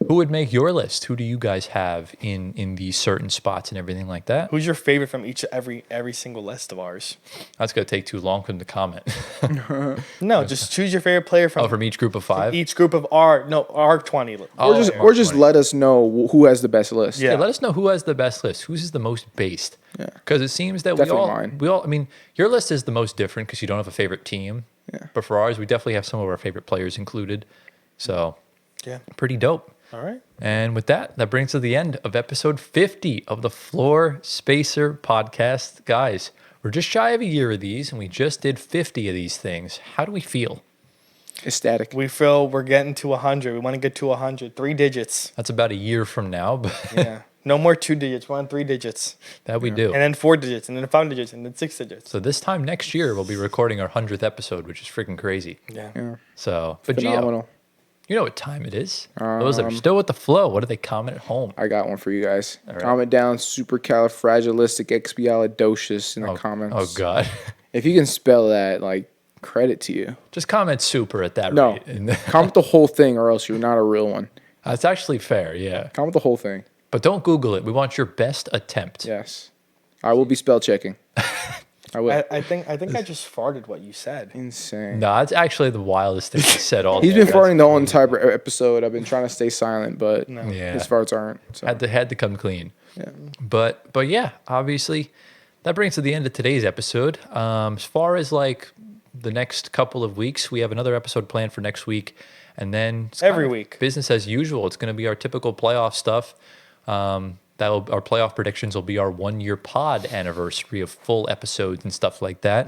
who would make your list. Who do you guys have in these certain spots and everything like that? Who's your favorite from every single list of ours? That's gonna take too long for them to comment. No, just choose your favorite player from, Oh, from each group of 5. each group of our 20. Oh, Or just yeah. let us know who has the best list. Yeah. Yeah, let us know who has the best list. Whose is the most based? Yeah. Because it seems that Definitely mine. we all. I mean, your list is the most different because you don't have a favorite team. Yeah. But for ours, we definitely have some of our favorite players included. So Yeah. pretty dope. All right. And with that, that brings us to the end of episode 50 of the Floor Spacer podcast. Guys, we're just shy of a year of these, and we just did 50 of these things. How do we feel? Ecstatic. We feel we're getting to 100. We want to get to 100. 3 digits. That's about a year from now, but Yeah. No more 2 digits. We want 3 digits. that we do. And then 4 digits. And then 5 digits. And then 6 digits. So this time next year, we'll be recording our 100th episode, which is freaking crazy. Yeah. Yeah. So, but Gio, Phenomenal. you know what time it is. Those that are still with the flow, what do they comment at home? I got one for you guys. right. Comment down supercalifragilisticexpialidocious in the comments. Oh, God. If you can spell that, like, credit to you. Just comment super at that No. rate. And Comment the whole thing or else you're not a real one. that's actually fair, yeah. Comment the whole thing. But don't Google it. We want your best attempt. Yes. I will be spell checking. I will. I think I just farted what you said. Insane. No, that's actually the wildest thing he said all He's day. been That's farting the whole crazy. entire episode. I've been trying to stay silent, but Yeah. his farts aren't. So. Had to come clean. Yeah. But yeah, obviously, that brings to the end of today's episode. As far as like the next couple of weeks. We have another episode planned for next week. And then it's Every kind of week. business as usual. It's going to be our typical playoff stuff. Our playoff predictions will be our 1-year pod anniversary of full episodes and stuff like that.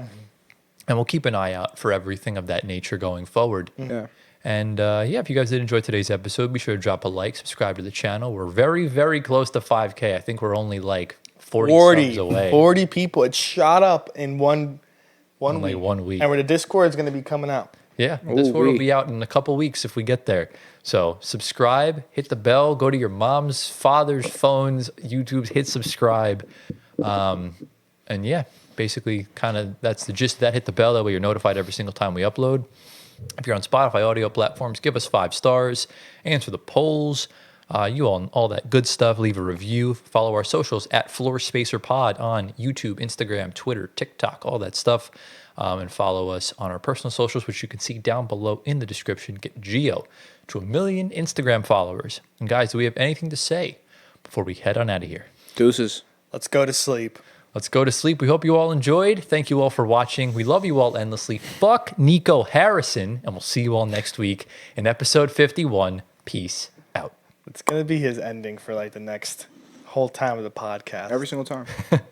And we'll keep an eye out for everything of that nature going forward. Yeah. And if you guys did enjoy today's episode, be sure to drop a like, subscribe to the channel. We're very, very close to 5K. I think we're only like 40 subs away. 40 people. It shot up in one Only week. 1 week. And where the Discord is going to be coming out. Yeah, this one will Ooh-wee. be out in a couple weeks if we get there. So subscribe, hit the bell, go to your mom's, father's phones, YouTube's, hit subscribe. And yeah, basically kind of that's the gist of that. Hit the bell, that way you're notified every single time we upload. If you're on Spotify audio platforms, give us 5 stars, answer the polls, all that good stuff. Leave a review. Follow our socials at Floor Spacer Pod on YouTube, Instagram, Twitter, TikTok, all that stuff. And follow us on our personal socials, which you can see down below in the description. Get Geo to 1 million Instagram followers. And guys, do we have anything to say before we head on out of here? Deuces. Let's go to sleep. Let's go to sleep. We hope you all enjoyed. Thank you all for watching. We love you all endlessly. Fuck Nico Harrison. And we'll see you all next week in episode 51. Peace out. It's going to be his ending for like the next whole time of the podcast. Every single time.